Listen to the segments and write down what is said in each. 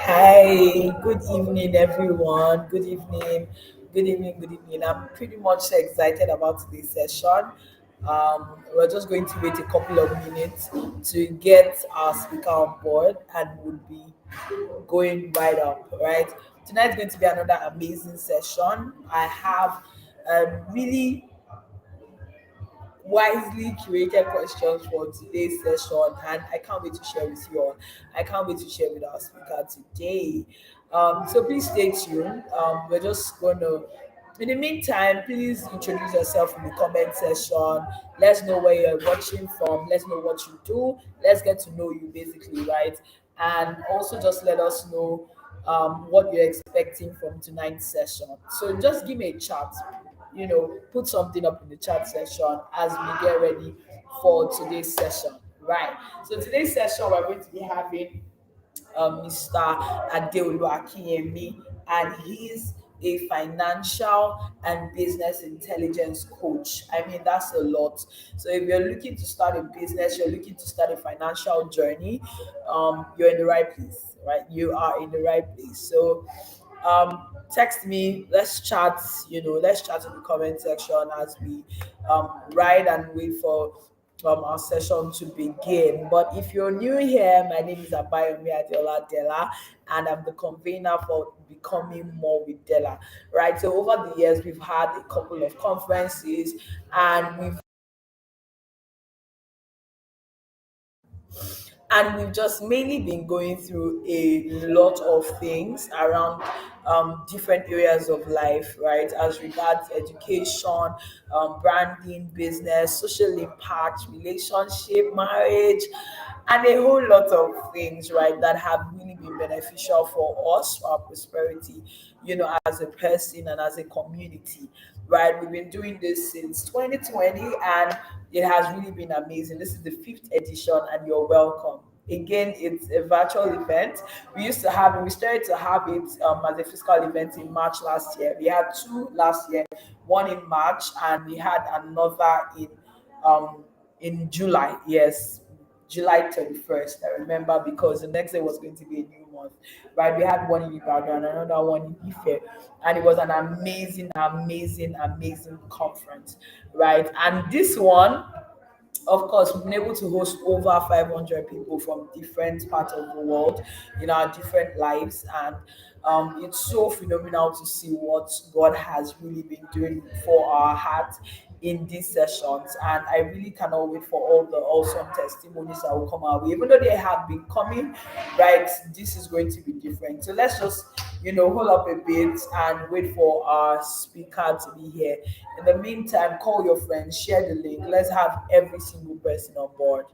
Hi, good evening, everyone. Good evening, good evening, good evening. I'm pretty much excited about today's session. We're just going to wait a couple of minutes to get our speaker on board, and we'll be going right up. Right, tonight's going to be another amazing session. I have really wisely curated questions for today's session, and I can't wait to share with you all. I can't wait to share with our speaker today. So please stay tuned. We're just going to, in the meantime, please introduce yourself in the comment section. Let's know where you're watching from. Let's know what you do. Let's get to know you basically, right? And also just let us know what you're expecting from tonight's session. So just give me a chat, put something up in the chat section as we get ready for today's session. Right. So today's session we're going to be having Mr. Deolu Akinyemi, and he's a financial and business intelligence coach. I mean, that's a lot. So if you're looking to start a business, you're looking to start a financial journey, you're in the right place, right? You are in the right place. So text me, let's chat, let's chat in the comment section as we ride and wait for our session to begin. But if you're new here, my name is Abayomi Adeola Della, and I'm the convener for Becoming More with Della. Right. So over the years, we've had a couple of conferences, and we've just mainly been going through a lot of things around different areas of life, right, as regards education, branding, business, social impact, relationship, marriage, and a whole lot of things, right, that have really been beneficial for us, for our prosperity, as a person and as a community, right? We've been doing this since 2020, and it has really been amazing. This is the fifth edition, and you're welcome. Again, it's a virtual event. We started to have it as a physical event in March last year. We had two last year, one in March, and we had another um, in July. Yes, July 31st. I remember because the next day was going to be a new month, right? We had one in Ibadan and another one in Ife, and it was an amazing, amazing, amazing conference, right? And this one, of course, we've been able to host over 500 people from different parts of the world in our different lives. And it's so phenomenal to see what God has really been doing for our heart in these sessions. And I really cannot wait for all the awesome testimonies that will come our way. Even though they have been coming, right, this is going to be different. So let's just, hold up a bit and wait for our speaker to be here. In the meantime, call your friends, share the link. Let's have every single person on board.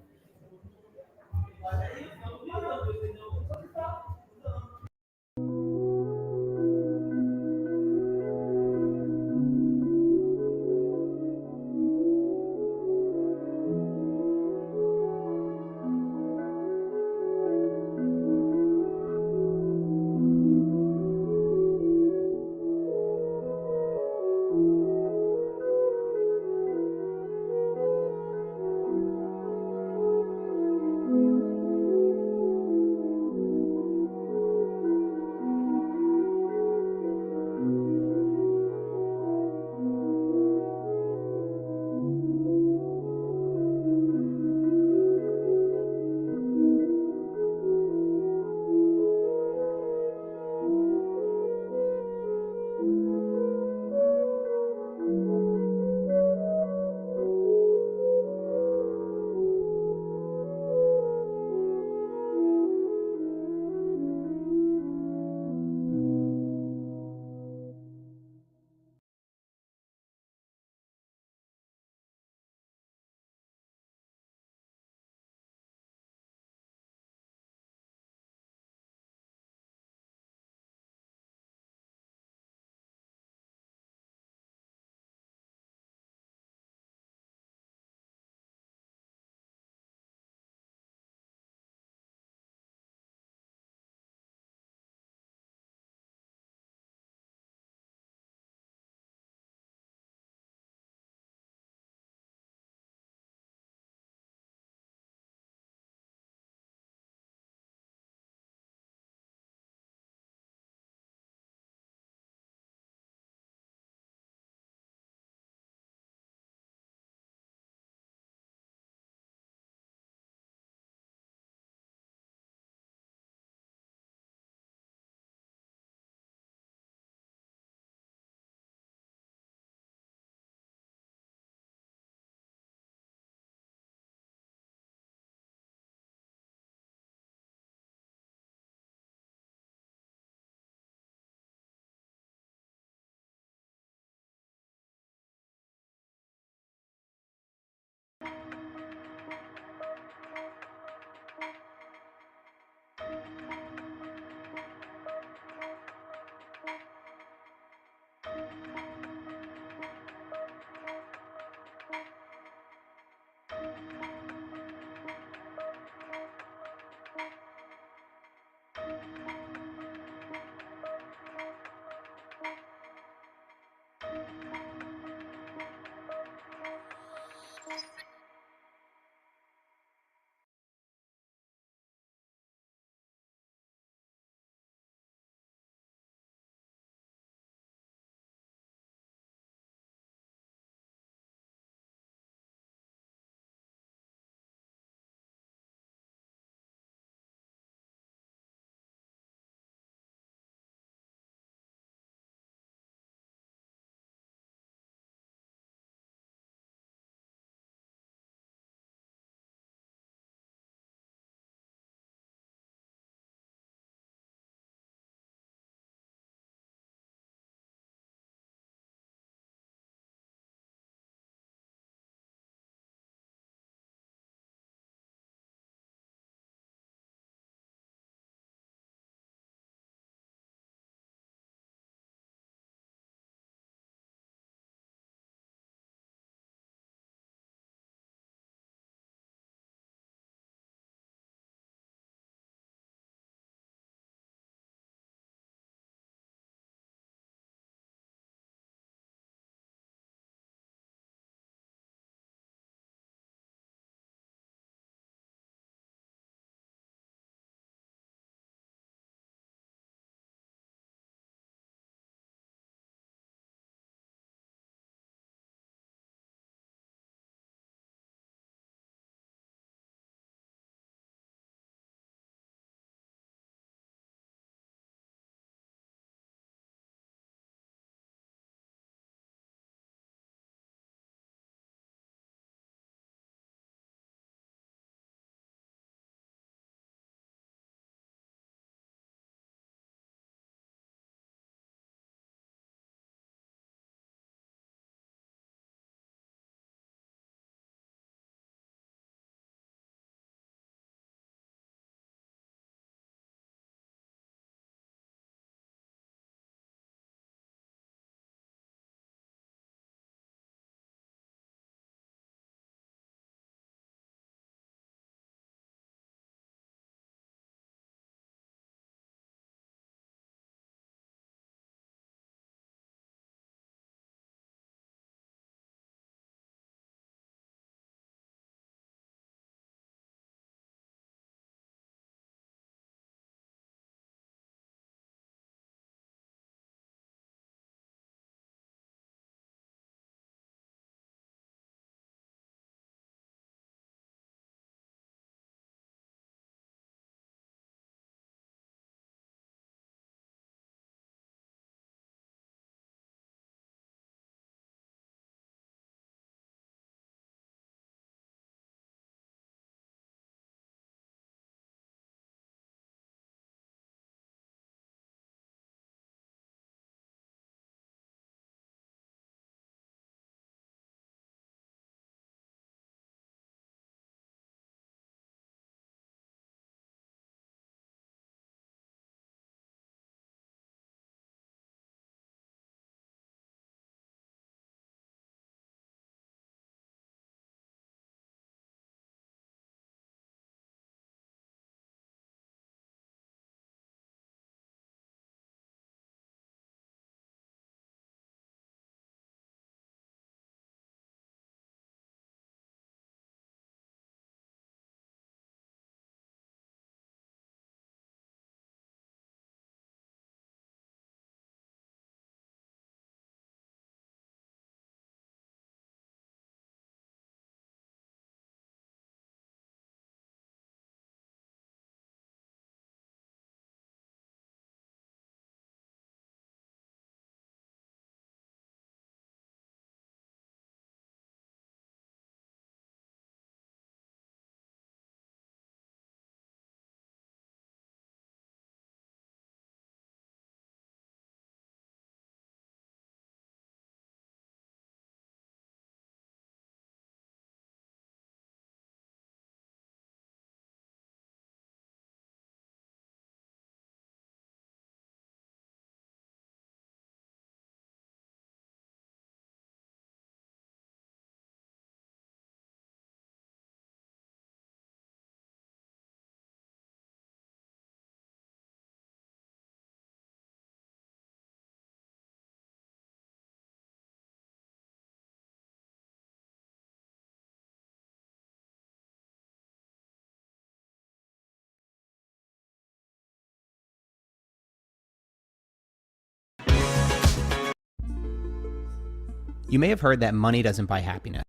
You may have heard that money doesn't buy happiness,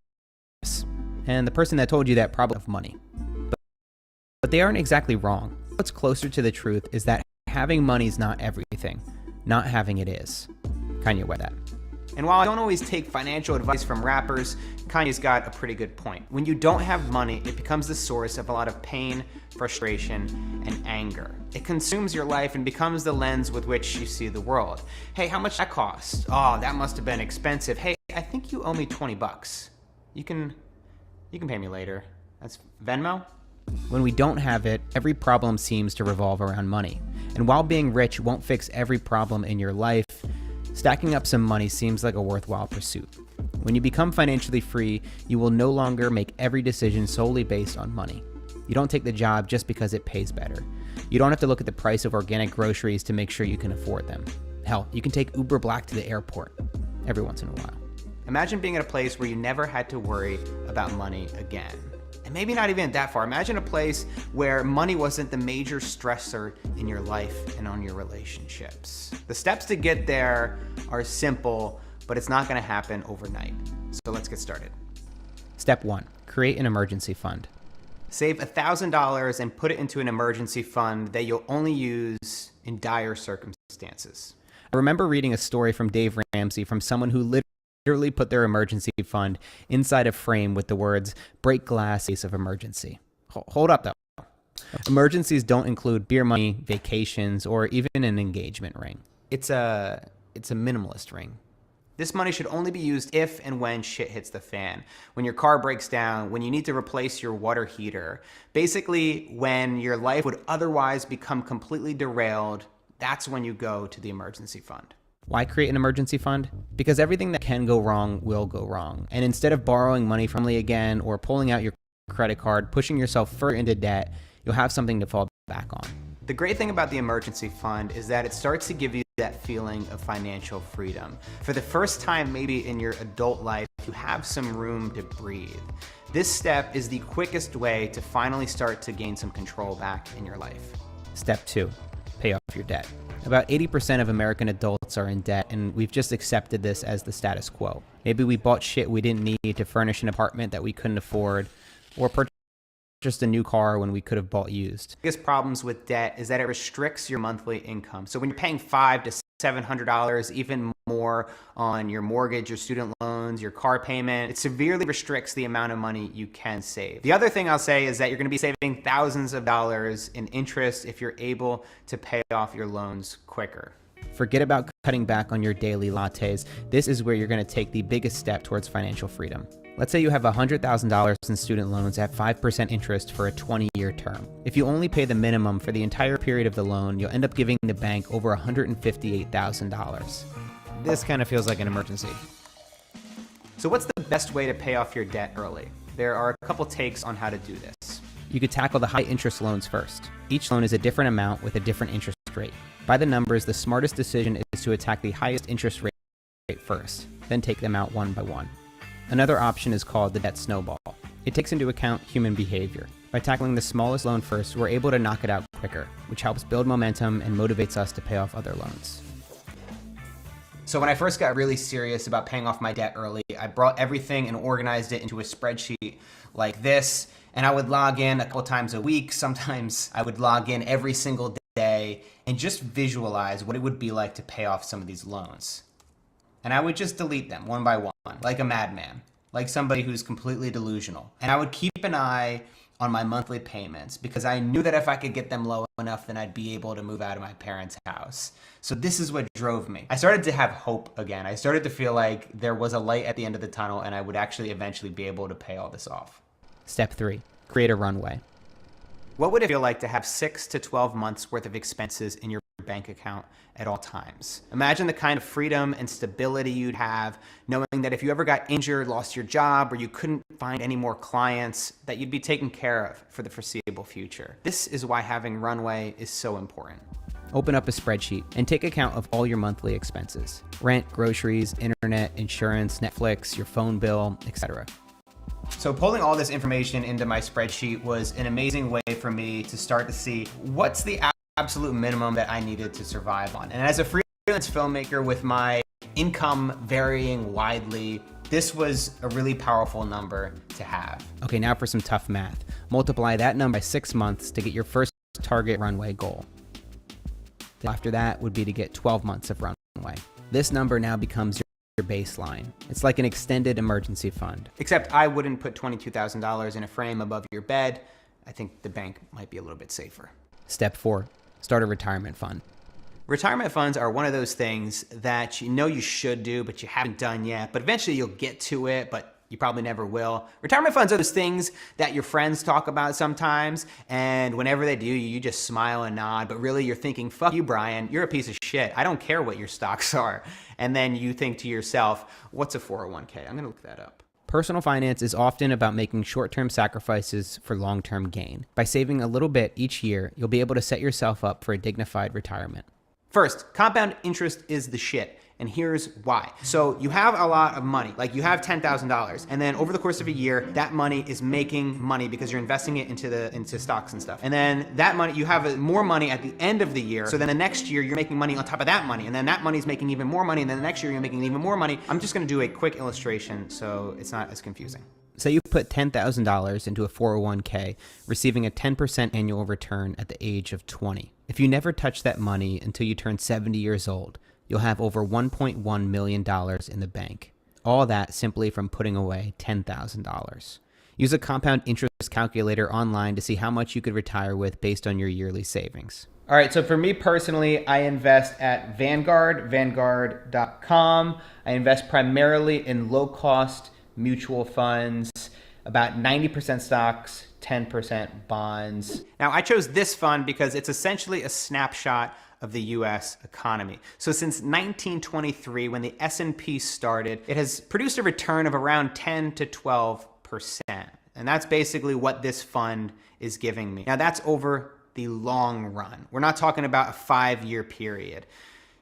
and the person that told you that probably have money. But they aren't exactly wrong. What's closer to the truth is that having money is not everything. Not having it is. Kanye wear that. And while I don't always take financial advice from rappers, Kanye's got a pretty good point. When you don't have money, it becomes the source of a lot of pain, frustration, and anger. It consumes your life and becomes the lens with which you see the world. Hey, how much that cost? Oh, that must have been expensive. Hey, I think you owe me 20 bucks. You can pay me later. That's Venmo? When we don't have it, every problem seems to revolve around money. And while being rich won't fix every problem in your life, stacking up some money seems like a worthwhile pursuit. When you become financially free, you will no longer make every decision solely based on money. You don't take the job just because it pays better. You don't have to look at the price of organic groceries to make sure you can afford them. Hell, you can take Uber Black to the airport every once in a while. Imagine being at a place where you never had to worry about money again. And maybe not even that far. Imagine a place where money wasn't the major stressor in your life and on your relationships. The steps to get there are simple, but it's not gonna happen overnight. So let's get started. Step 1, create an emergency fund. Save $1,000 and put it into an emergency fund that you'll only use in dire circumstances. I remember reading a story from Dave Ramsey from someone who literally put their emergency fund inside a frame with the words, break glass in case of emergency. Hold up though. Emergencies don't include beer money, vacations, or even an engagement ring. It's a minimalist ring. This money should only be used if and when shit hits the fan. When your car breaks down, when you need to replace your water heater. Basically, when your life would otherwise become completely derailed, that's when you go to the emergency fund. Why create an emergency fund? Because everything that can go wrong will go wrong. And instead of borrowing money from family again or pulling out your credit card, pushing yourself further into debt, you'll have something to fall back on. The great thing about the emergency fund is that it starts to give you that feeling of financial freedom. For the first time maybe in your adult life, you have some room to breathe. This step is the quickest way to finally start to gain some control back in your life. Step 2, pay off your debt. About 80% of American adults are in debt, and we've just accepted this as the status quo. Maybe we bought shit we didn't need to furnish an apartment that we couldn't afford, or purchased a new car when we could have bought used. The biggest problems with debt is that it restricts your monthly income. So when you're paying $500 to $700, even more on your mortgage, your student loans, your car payment, it severely restricts the amount of money you can save. The other thing I'll say is that you're gonna be saving thousands of dollars in interest if you're able to pay off your loans quicker. Forget about cutting back on your daily lattes. This is where you're gonna take the biggest step towards financial freedom. Let's say you have $100,000 in student loans at 5% interest for a 20-year term. If you only pay the minimum for the entire period of the loan, you'll end up giving the bank over $158,000. This kind of feels like an emergency. So what's the best way to pay off your debt early? There are a couple takes on how to do this. You could tackle the high interest loans first. Each loan is a different amount with a different interest rate. By the numbers, the smartest decision is to attack the highest interest rate first, then take them out one by one. Another option is called the debt snowball. It takes into account human behavior. By tackling the smallest loan first, we're able to knock it out quicker, which helps build momentum and motivates us to pay off other loans. So when I first got really serious about paying off my debt early, I brought everything and organized it into a spreadsheet like this, and I would log in a couple times a week. Sometimes I would log in every single day and just visualize what it would be like to pay off some of these loans. And I would just delete them one by one, like a madman, like somebody who's completely delusional. And I would keep an eye on my monthly payments because I knew that if I could get them low enough, then I'd be able to move out of my parents' house. So this is what drove me. I started to have hope again. I started to feel like there was a light at the end of the tunnel and I would actually eventually be able to pay all this off. Step 3, create a runway. What would it feel like to have 6 to 12 months worth of expenses in your bank account at all times? Imagine the kind of freedom and stability you'd have knowing that if you ever got injured, lost your job, or you couldn't find any more clients, that you'd be taken care of for the foreseeable future. This is why having runway is so important. Open up a spreadsheet and take account of all your monthly expenses. Rent, groceries, internet, insurance, Netflix, your phone bill, etc. So pulling all this information into my spreadsheet was an amazing way for me to start to see what's the absolute minimum that I needed to survive on. And as a freelance filmmaker with my income varying widely This was a really powerful number to have. Okay, now for some tough math. Multiply that number by 6 months to get your first target runway goal. After that would be to get 12 months of runway. This number now becomes your baseline. It's like an extended emergency fund. Except I wouldn't put $22,000 in a frame above your bed. I think the bank might be a little bit safer. Step 4, start a retirement fund. Retirement funds are one of those things that you know you should do, but you haven't done yet, but eventually you'll get to it, but you probably never will. Retirement funds are those things that your friends talk about sometimes, and whenever they do, you just smile and nod, but really you're thinking, fuck you, Brian, you're a piece of shit. I don't care what your stocks are. And then you think to yourself, what's a 401k? I'm gonna look that up. Personal finance is often about making short-term sacrifices for long-term gain. By saving a little bit each year, you'll be able to set yourself up for a dignified retirement. First, compound interest is the shit, and here's why. So you have a lot of money, like you have $10,000, and then over the course of a year, that money is making money because you're investing it into stocks and stuff. And then that money, you have more money at the end of the year, so then the next year you're making money on top of that money, and then that money's making even more money, and then the next year you're making even more money. I'm just gonna do a quick illustration so it's not as confusing. Say you put $10,000 into a 401k, receiving a 10% annual return at the age of 20. If you never touch that money until you turn 70 years old, you'll have over $1.1 million in the bank. All that simply from putting away $10,000. Use a compound interest calculator online to see how much you could retire with based on your yearly savings. All right, so for me personally, I invest at Vanguard, vanguard.com. I invest primarily in low-cost mutual funds, about 90% stocks, 10% bonds. Now, I chose this fund because it's essentially a snapshot of the US economy. So since 1923, when the S&P started, it has produced a return of around 10 to 12%. And that's basically what this fund is giving me. Now, that's over the long run. We're not talking about a 5-year period.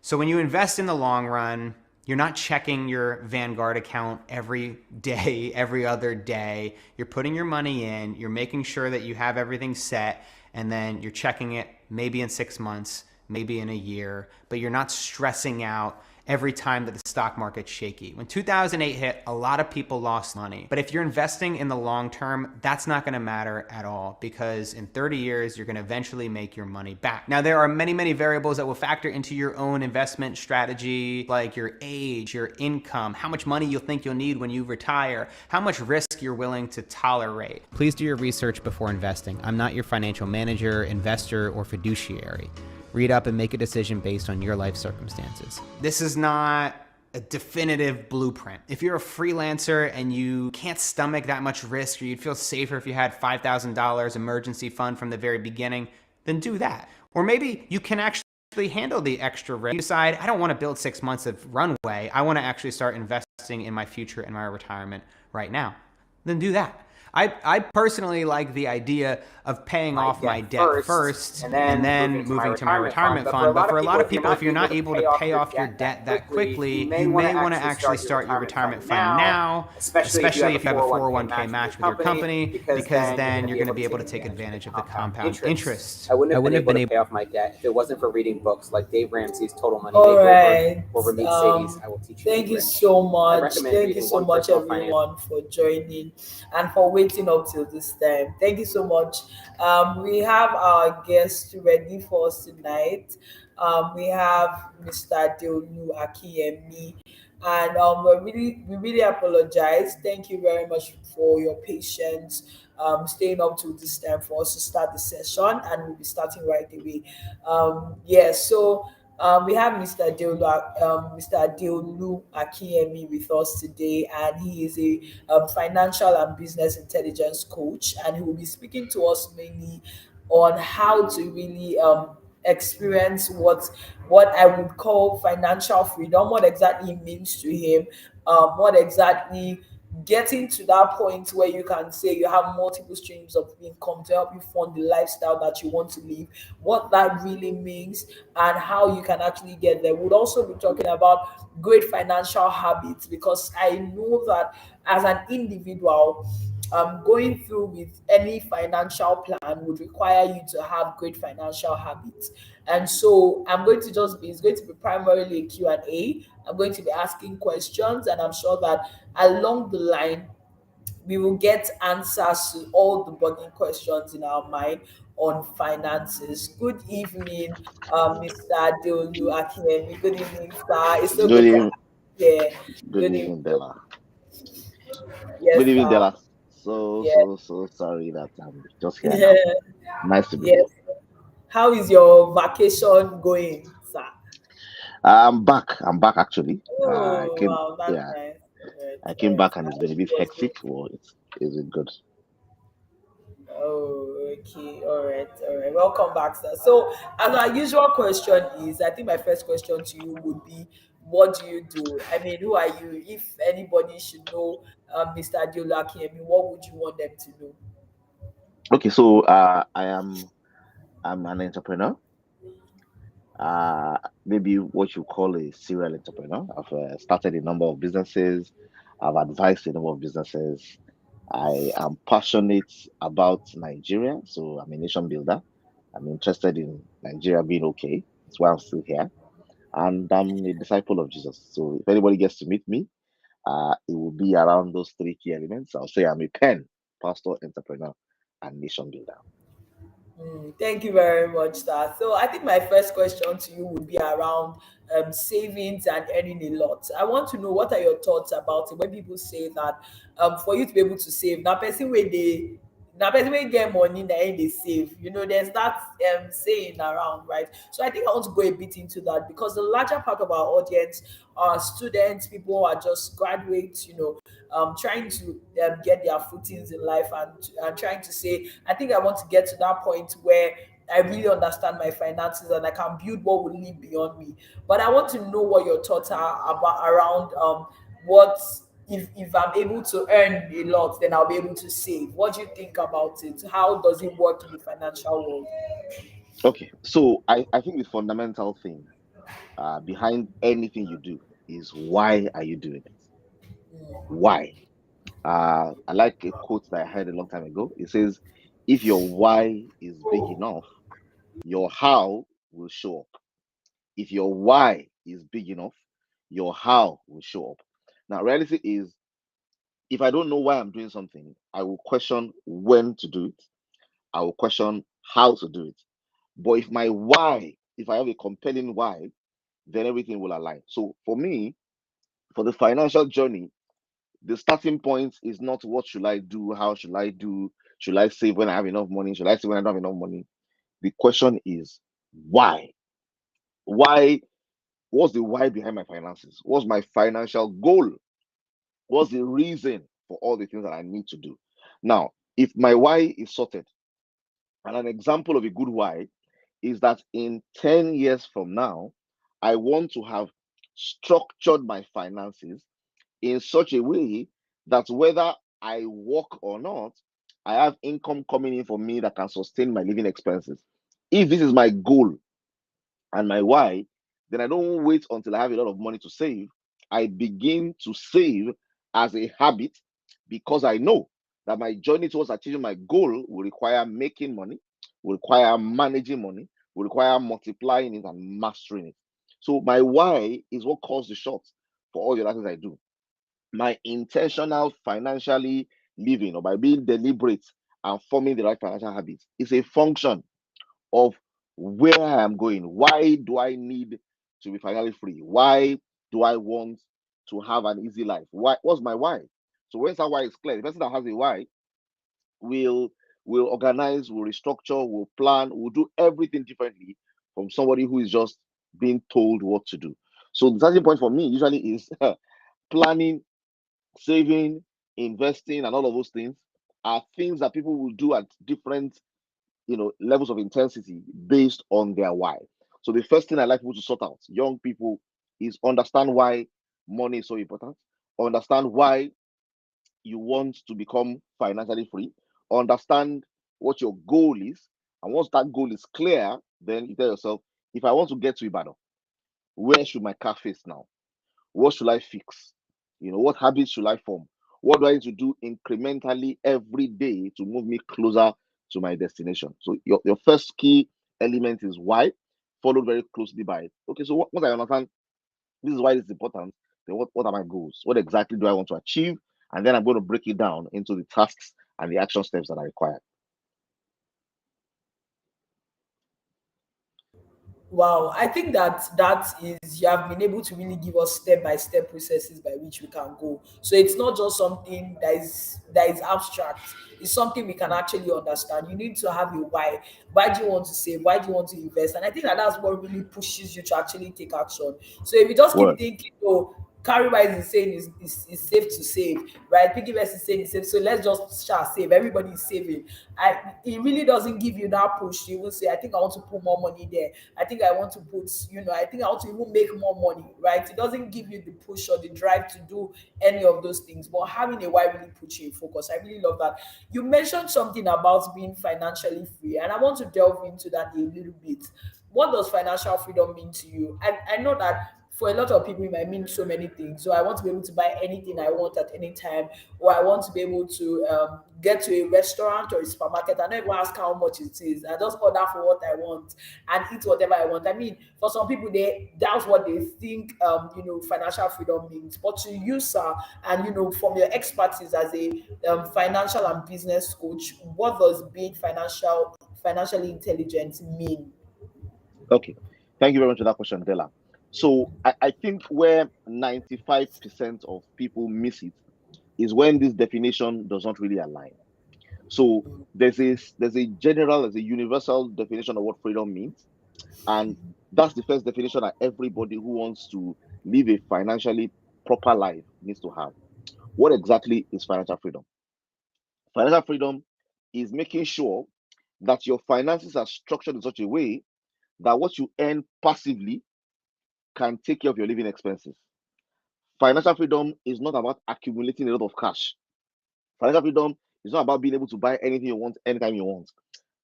So when you invest in the long run, you're not checking your Vanguard account every day, every other day. You're putting your money in, you're making sure that you have everything set, and then you're checking it maybe in 6 months, maybe in a year, but you're not stressing out every time that the stock market's shaky. When 2008 hit, a lot of people lost money. But if you're investing in the long term, that's not gonna matter at all, because in 30 years, you're gonna eventually make your money back. Now, there are many, many variables that will factor into your own investment strategy, like your age, your income, how much money you'll think you'll need when you retire, how much risk you're willing to tolerate. Please do your research before investing. I'm not your financial manager, investor, or fiduciary. Read up and make a decision based on your life circumstances. This is not a definitive blueprint. If you're a freelancer and you can't stomach that much risk, or you'd feel safer if you had $5,000 emergency fund from the very beginning, then do that. Or maybe you can actually handle the extra risk. You decide, I don't want to build 6 months of runway. I want to actually start investing in my future and my retirement right now. Then do that. I personally like the idea of paying off my debt first and then moving to my retirement fund. But for a lot of people, if you're not able to pay off your debt that quickly, you may want to actually start your retirement fund now, especially if you have a 401k match with your company, because then you're going to be able to take advantage of the compound interest. I wouldn't have been able to pay off my debt if it wasn't for reading books like Dave Ramsey's Total Money All Makeover right. or Ramit Sethi's I Will Teach You. Thank you so much. Thank you so much, everyone, for joining and for waiting up till this time. Thank you so much. We have our guest ready for us tonight. We have Mr. Deolu Akinyemi, and we really apologize. Thank you very much for your patience. Staying up to this time for us to start the session, and we'll be starting right away. So we have Mr. Deolu Akinyemi with us today, and he is a financial and business intelligence coach, and he will be speaking to us mainly on how to really experience what I would call financial freedom, what exactly it means to him, what exactly getting to that point where you can say you have multiple streams of income to help you fund the lifestyle that you want to live, what that really means, and how you can actually get there. We'll also be talking about great financial habits, because I know that as an individual, going through with any financial plan would require you to have great financial habits. And so I'm going to just be, it's going to be primarily a Q&A. I'm going to be asking questions, and I'm sure that along the line we will get answers to all the burning questions in our mind on finances. Good evening, Mr. Deolu Akinyemi. Good evening, sir. It's so Good good to evening, have you here. good Good evening. evening, Della. Good Yes, evening, sir. Della. So, Yeah. so, so sorry that I'm just here now. Yeah. Nice to be here. Yes. How is your vacation going, sir? I'm back. I'm back actually. I Oh, came, wow, that's yeah, nice. All right, I all came right. back and it's been a bit That's good. hectic. Well, it's been good. Oh, okay. All right. All right. Welcome back, sir. So, as our usual question is, I think my first question to you would be, what do you do? I mean, who are you? If anybody should know Mr. Deolaki, I mean, what would you want them to know? Okay, so I'm an entrepreneur. Uh, Maybe what you call a serial entrepreneur. I've started a number of businesses. I've advised a number of businesses. I am passionate about Nigeria, so I'm a nation builder. I'm interested in Nigeria being okay. That's why I'm still here. And I'm a disciple of Jesus. So if anybody gets to meet me, it will be around those three key elements. I'll say I'm a pen, pastor, entrepreneur, and nation builder. Thank you very much, sir. So I think my first question to you would be around savings and earning a lot. I want to know, what are your thoughts about it when people say that for you to be able to save, now person wey get money na im dey save. You know, there's that saying around, right? So I think I want to go a bit into that, because the larger part of our audience are students, people who are just graduates, you know, trying to get their footings in life, and trying to say, I think I want to get to that point where I really understand my finances and I can build what will live beyond me. But I want to know what your thoughts are about around what, if I'm able to earn a lot, then I'll be able to save. What do you think about it? How does it work in the financial world? Okay, so I think the fundamental thing behind anything you do is why are you doing it? Why? I like a quote that I heard a long time ago. It says, if your why is big enough, your how will show up. If your why is big enough, your how will show up. Now, reality is, if I don't know why I'm doing something, I will question when to do it. I will question how to do it. But if I have a compelling why, then everything will align. So for me, for the financial journey, the starting point is not what should I do, how should I do, should I save when I have enough money, should I save when I don't have enough money. The question is why? Why? What's the why behind my finances? What's my financial goal? What's the reason for all the things that I need to do? Now, if my why is sorted, and an example of a good why is that in 10 years from now, I want to have structured my finances in such a way that whether I work or not, I have income coming in for me that can sustain my living expenses. If this is my goal and my why, then I don't wait until I have a lot of money to save. I begin to save as a habit, because I know that my journey towards achieving my goal will require making money, will require managing money, will require multiplying it and mastering it. So my why is what calls the shots for all the other things I do. My intentional financially living, or by being deliberate and forming the right financial habits, is a function of where I am going. Why do I need to be financially free? Why do I want to have an easy life? What's my why? So when that why is clear, the person that has a why will will organize, will restructure, will plan, will do everything differently from somebody who is just being told what to do. So the starting point for me usually is planning, saving, investing, and all of those things are things that people will do at different levels of intensity based on their why. So the first thing I like people to sort out, young people, is understand why money is so important. Understand why you want to become financially free. Understand what your goal is. And once that goal is clear, then you tell yourself, if I want to get to Ibadan, where should my car face now? What should I fix? What habits should I form? What do I need to do incrementally every day to move me closer to my destination? So your first key element is why, followed very closely by, okay, so what I understand, this is why this is important. Then what are my goals? What exactly do I want to achieve? And then I'm going to break it down into the tasks and the action steps that are required. Wow, I think that is, you have been able to really give us step by step processes by which we can go. So it's not just something that is abstract. It's something we can actually understand. You need to have a why. Why do you want to save? Why do you want to invest? And I think that that's what really pushes you to actually take action. So if you just keep Word. thinking, oh, carry wise is saying is safe to save, right? Piggyvest is saying it's safe, so let's just shall save. Everybody is saving. It really doesn't give you that push. You will say, I think I want to put more money there. I think I want to put, I think I want to even make more money, right? It doesn't give you the push or the drive to do any of those things. But having a why really puts you in focus. I really love that. You mentioned something about being financially free, and I want to delve into that a little bit. What does financial freedom mean to you? I know that for a lot of people, it might mean so many things. So I want to be able to buy anything I want at any time, or I want to be able to get to a restaurant or a supermarket and not even ask how much it is. I just order for what I want and eat whatever I want. I mean, for some people, that's what they think financial freedom means. But to you, sir, and from your expertise as a financial and business coach, what does being financially intelligent mean? Okay. Thank you very much for that question, Della. So I think where 95% of people miss it is when this definition does not really align. So there's a universal definition of what freedom means, and that's the first definition that everybody who wants to live a financially proper life needs to have. What exactly is financial freedom? Financial freedom is making sure that your finances are structured in such a way that what you earn passively can take care of your living expenses. Financial freedom is not about accumulating a lot of cash. Financial freedom is not about being able to buy anything you want anytime you want.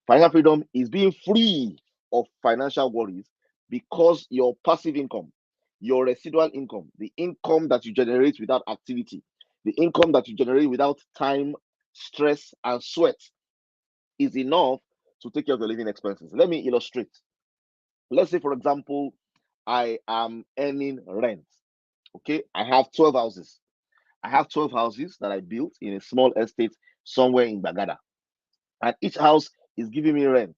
Financial freedom is being free of financial worries because your passive income, your residual income, the income that you generate without activity, the income that you generate without time, stress, and sweat is enough to take care of your living expenses. Let me illustrate. Let's say, for example, I am earning rent. Okay, I have 12 houses. I have 12 houses that I built in a small estate somewhere in Bagada. And each house is giving me rent.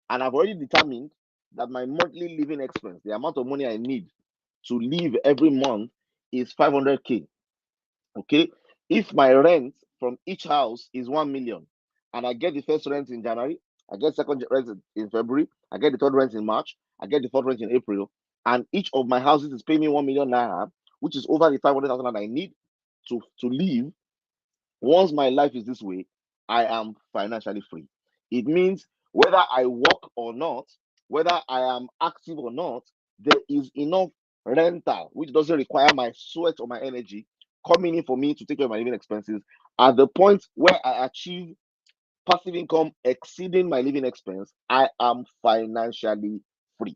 And I've already determined that my monthly living expense, the amount of money I need to live every month, is 500K. Okay. If my rent from each house is 1 million, and I get the first rent in January, I get second rent in February, I get the third rent in March, I get the fourth rent in April, and each of my houses is paying me 1 million naira, which is over the 500,000 that I need to live. Once my life is this way, I am financially free. It means whether I work or not, whether I am active or not, there is enough rental, which doesn't require my sweat or my energy, coming in for me to take care of my living expenses. At the point where I achieve passive income exceeding my living expense, I am financially free.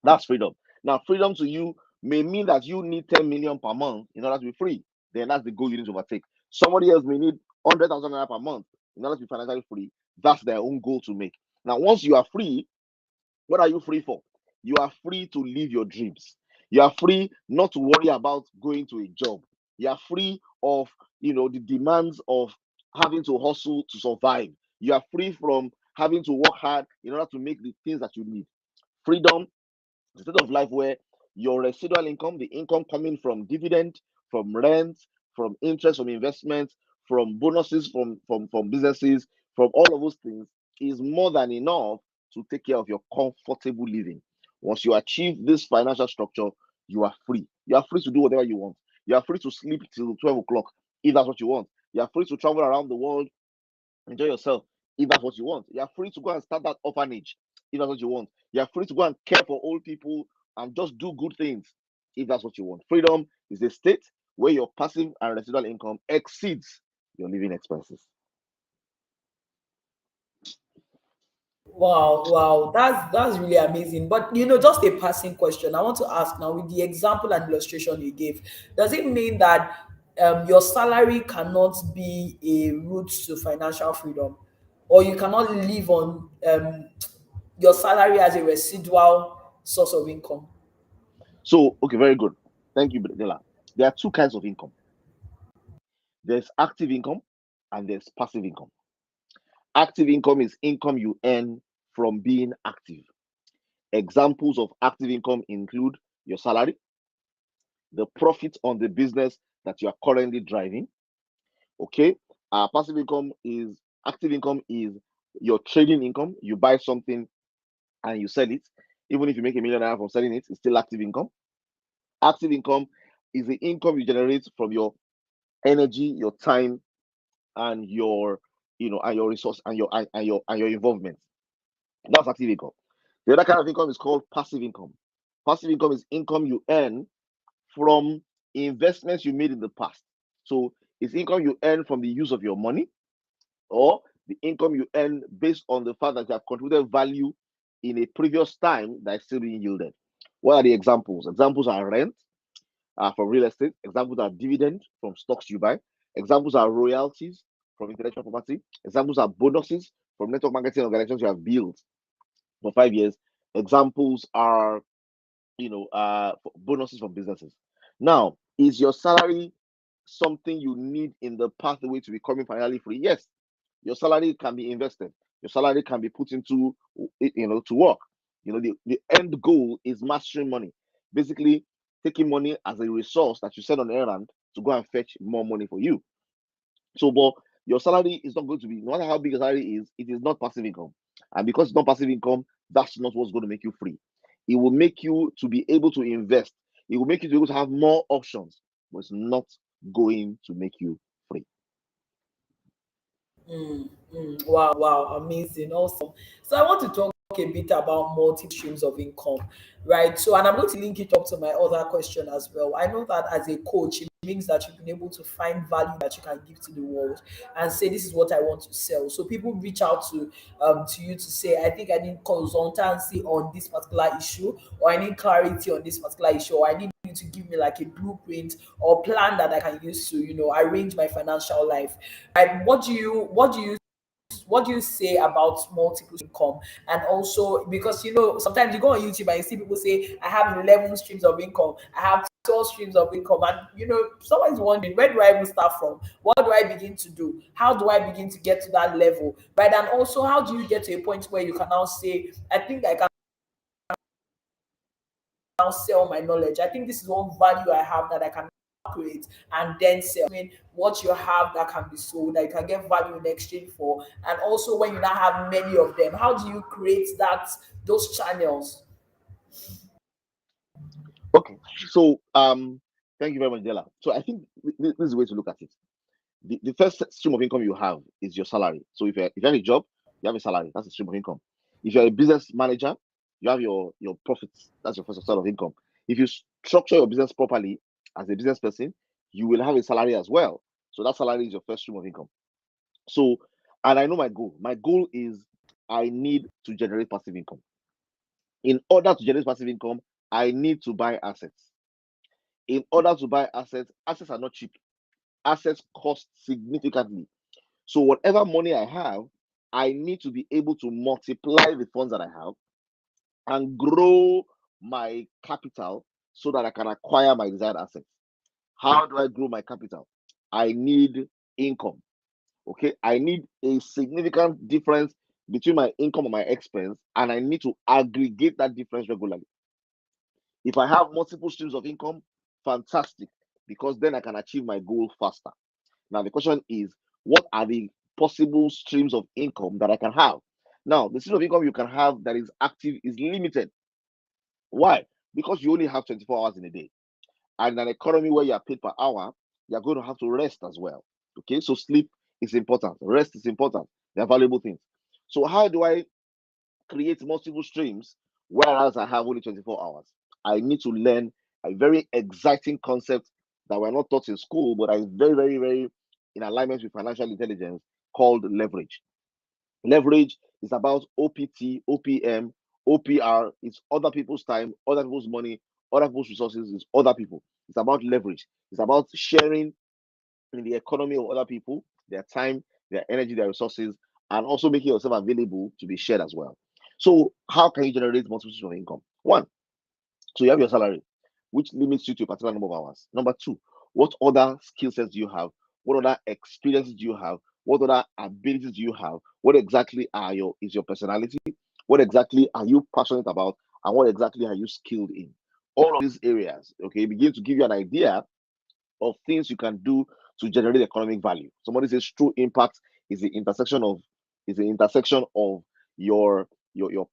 That's freedom. Now, freedom to you may mean that you need 10 million per month in order to be free. Then that's the goal you need to overtake. Somebody else may need 100,000 naira per month in order to be financially free. That's their own goal to make. Now, once you are free, what are you free for? You are free to live your dreams. You are free not to worry about going to a job. You are free of the demands of having to hustle to survive. You are free from having to work hard in order to make the things that you need. Freedom, a state of life where your residual income, the income coming from dividend, from rent, from interest, from investments, from bonuses, from businesses, from all of those things, is more than enough to take care of your comfortable living. Once you achieve this financial structure, you are free. You are free to do whatever you want. You are free to sleep till 12 o'clock if that's what you want. You are free to travel around the world, enjoy yourself if that's what you want. You are free to go and start that orphanage if that's what you want. You are free to go and care for old people and just do good things if that's what you want. Freedom is a state where your passive and residual income exceeds your living expenses. Wow, wow, that's really amazing. But just a passing question. I want to ask now with the example and illustration you gave, does it mean that your salary cannot be a route to financial freedom, or you cannot live on your salary as a residual source of income. So, okay, very good. Thank you, Della. There are two kinds of income. There's active income and there's passive income. Active income is income you earn from being active. Examples of active income include your salary, the profit on the business that you are currently driving. Okay. Passive income is active income is your trading income. You buy something and you sell it. Even if you make $1 million from selling it, it's still active income. Active income is the income you generate from your energy, your time, and your and your resource and your involvement. That's active income. The other kind of income is called passive income. Passive income is income you earn from investments you made in the past. So it's income you earn from the use of your money, or the income you earn based on the fact that you have contributed value in a previous time that is still being yielded. What are the examples? Examples are rent from real estate. Examples are dividend from stocks you buy. Examples are royalties from intellectual property. Examples are bonuses from network marketing organizations you have built for 5 years. Examples are bonuses from businesses. Now, is your salary something you need in the pathway to becoming financially free? Yes. Your salary can be invested. Your salary can be put into to work. The end goal is mastering money. Basically, taking money as a resource that you send on errand to go and fetch more money for you. So, but your salary is not going to be, no matter how big your salary is, it is not passive income. And because it's not passive income, that's not what's going to make you free. It will make you to be able to invest. It will make you to be able to have more options, but it's not going to make you free. Wow, wow, amazing, awesome. So I want to talk a bit about multi streams of income, right? So, and I'm going to link it up to my other question as well. I know that as a coach, it means that you've been able to find value that you can give to the world and say, this is what I want to sell. So people reach out to you to say, I think I need consultancy on this particular issue, or I need clarity on this particular issue, or I need you to give me like a blueprint or plan that I can use to, arrange my financial life. And what do you say about multiple income? And also, because sometimes you go on YouTube and you see people say, I have 11 streams of income, I have 12 streams of income, and someone's wondering, where do I even start from? What do I begin to do? How do I begin to get to that level, right? And also, how do you get to a point where you can now say, I think I can now sell my knowledge. I think this is one value I have that I can create and then sell. I mean, what you have that can be sold, that you can get value in exchange for. And also, when you now have many of them, how do you create those channels? Okay. So thank you very much, Della. So I think this is the way to look at it. The first stream of income you have is your salary. So if you have a job, you have a salary. That's a stream of income. If you're a business manager, you have your profits. That's your first source of income. If you structure your business properly as a business person, you will have a salary as well. So that salary is your first stream of income. So, and I know my goal. My goal is I need to generate passive income. In order to generate passive income, I need to buy assets. In order to buy assets, assets are not cheap. Assets cost significantly. So whatever money I have, I need to be able to multiply the funds that I have and grow my capital so that I can acquire my desired assets. How do I grow my capital? I need income. Okay, I need a significant difference between my income and my expense, and I need to aggregate that difference regularly. If I have multiple streams of income, fantastic, because then I can achieve my goal faster. Now, the question is, what are the possible streams of income that I can have? Now, the stream of income you can have that is active is limited. Why? Because you only have 24 hours in a day. And in an economy where you are paid per hour, you're going to have to rest as well. Okay, so sleep is important, rest is important. They're valuable things. So, how do I create multiple streams whereas I have only 24 hours? I need to learn a very exciting concept that we're not taught in school, but is very, very, very in alignment with financial intelligence called leverage. Leverage is about OPT, OPM, OPR. It's other people's time, other people's money, other people's resources. It's other people. It's about leverage. It's about sharing in the economy of other people, their time, their energy, their resources, and also making yourself available to be shared as well. So, how can you generate multiple sources of income? One, so you have your salary, which limits you to a particular number of hours. Number two, what other skill sets do you have? What other experiences do you have? What other abilities do you have? What exactly are your is your personality? What exactly are you passionate about? And what exactly are you skilled in? All of these areas, okay, begin to give you an idea of things you can do to generate economic value. Somebody says true impact is the intersection of your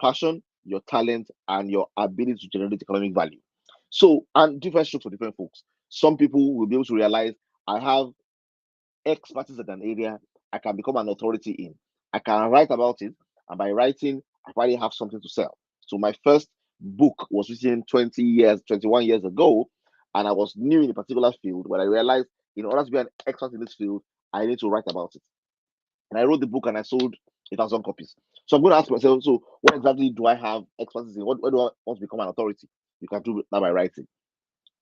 passion, your talent, and your ability to generate economic value. So, and different strokes for different folks. Some people will be able to realize I have expertise in an area I can become an authority in. I can write about it, and by writing, I finally have something to sell. So my first book was written 20 years, 21 years ago, and I was new in a particular field. When I realized in order to be an expert in this field, I need to write about it. And I wrote the book and I sold 1,000 copies. So I'm going to ask myself, so what exactly do I have expertise in? What do I want to become an authority? You can do that by writing.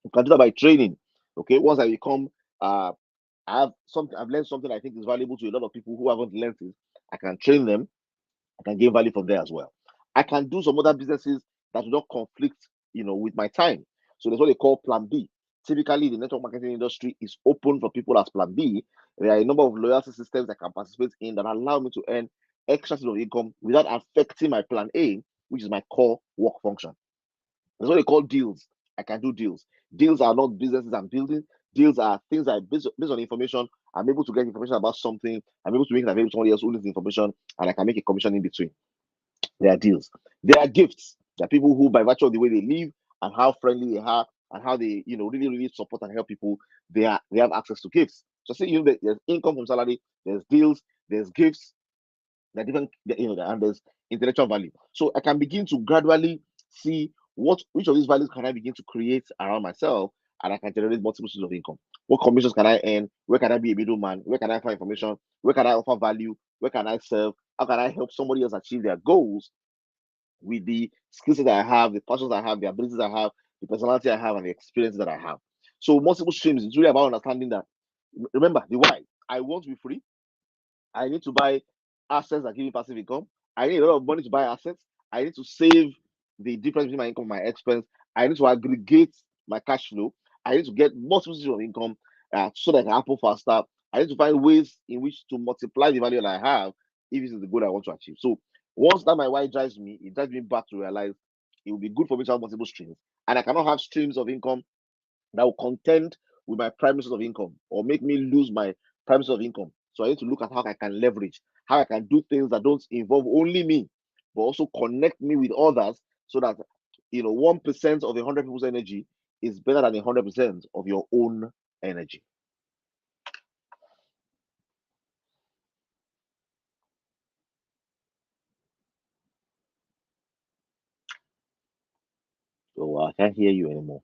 You can do that by training. Okay, once I become I've learned something I think is valuable to a lot of people who haven't learned it. I can train them. I can gain value from there as well. I can do some other businesses that do not conflict, with my time. So there's what they call Plan B. Typically, the network marketing industry is open for people as Plan B. There are a number of loyalty systems I can participate in that allow me to earn extra source of income without affecting my Plan A, which is my core work function. That's what they call deals. I can do deals. Deals are not businesses I'm building. Deals are things I based on information. I'm able to get information about something. I'm able to make it available to somebody else who needs the information, and I can make a commission in between. There are deals. There are gifts. There are people who, by virtue of the way they live and how friendly they are and how they, really, really support and help people, they have access to gifts. So say there's income from salary, there's deals, there's gifts, there are different, and there's intellectual value. So I can begin to gradually see which of these values can I begin to create around myself, and I can generate multiple sources of income. What commissions can I earn? Where can I be a middleman? Where can I find information? Where can I offer value? Where can I serve? How can I help somebody else achieve their goals with the skills that I have, the passions I have, the abilities I have, the personality I have, and the experiences that I have? So multiple streams. It's really about understanding that. Remember the why. I want to be free. I need to buy assets that give me passive income. I need a lot of money to buy assets. I need to save the difference between my income and my expense. I need to aggregate my cash flow. I need to get multiple sources of income so that I can happen faster. I need to find ways in which to multiply the value that I have if this is the goal I want to achieve. So once that my why drives me, it drives me back to realize it will be good for me to have multiple streams. And I cannot have streams of income that will contend with my primary source of income or make me lose my primary source of income. So I need to look at how I can leverage, how I can do things that don't involve only me, but also connect me with others so that 1% of 100 people's energy is better than 100% of your own energy. So I can't hear you anymore.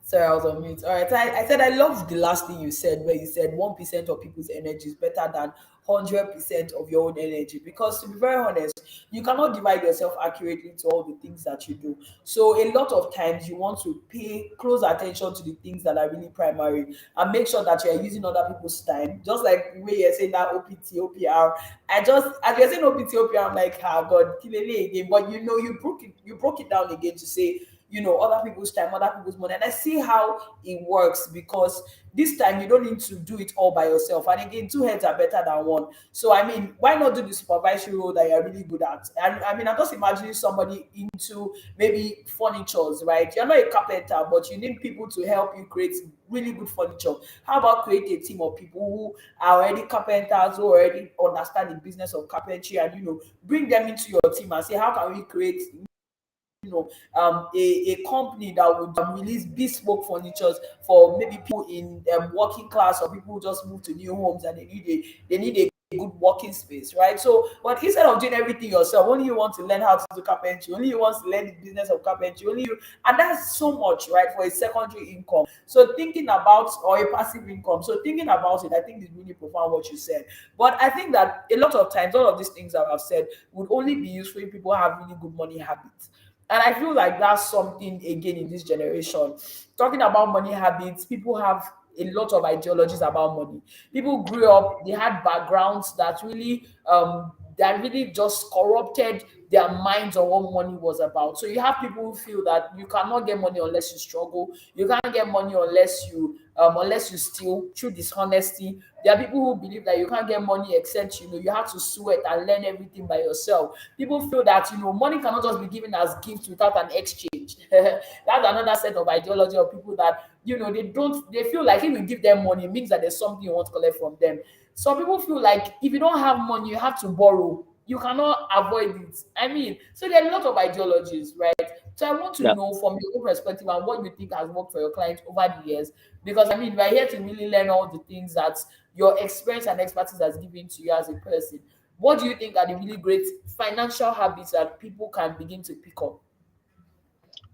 Sorry, I was on mute. All right. So I said I love the last thing you said, where you said 1% of people's energy is better than 100% of your own energy. Because to be very honest, you cannot divide yourself accurately to all the things that you do. So a lot of times you want to pay close attention to the things that are really primary and make sure that you are using other people's time. Just like the way you're saying that OPT, OPR. I just as you're saying OPT, OPR, I'm like, ah God, kill it again. But you broke it down again to say other people's time, other people's money. And I see how it works because this time you don't need to do it all by yourself. And again, two heads are better than one. So, I mean, why not do the supervisory role that you're really good at? And I mean, I'm just imagining somebody into maybe furnitures, right? You're not a carpenter, but you need people to help you create really good furniture. How about create a team of people who are already carpenters, who already understand the business of carpentry, and bring them into your team and say, how can we create a company that would release bespoke furnitures for maybe people in working class or people who just move to new homes and they need a good working space, right? So, but instead of doing everything yourself, only you want to learn how to do carpentry, only you want to learn the business of carpentry, only you, and that's so much, right, for a secondary income. So thinking about or a passive income. So thinking about it, I think is really profound what you said. But I think that a lot of times, all of these things that I've said would only be useful if people have really good money habits. And I feel like that's something again in this generation. Talking about money habits, people have a lot of ideologies about money. People grew up, they had backgrounds that really just corrupted their minds on what money was about. So you have people who feel that you cannot get money unless you struggle. You can't get money unless you steal through dishonesty. There are people who believe that you can't get money except you have to sweat and learn everything by yourself. People feel that money cannot just be given as gifts without an exchange. That's another set of ideology of people that they feel like if you give them money, it means that there's something you want to collect from them. Some people feel like if you don't have money, you have to borrow. You cannot avoid it. I mean, so there are a lot of ideologies, right? So I want to Yeah. know from your own perspective and what you think has worked for your clients over the years. Because I mean, we're here to really learn all the things that your experience and expertise has given to you as a person. What do you think are the really great financial habits that people can begin to pick up?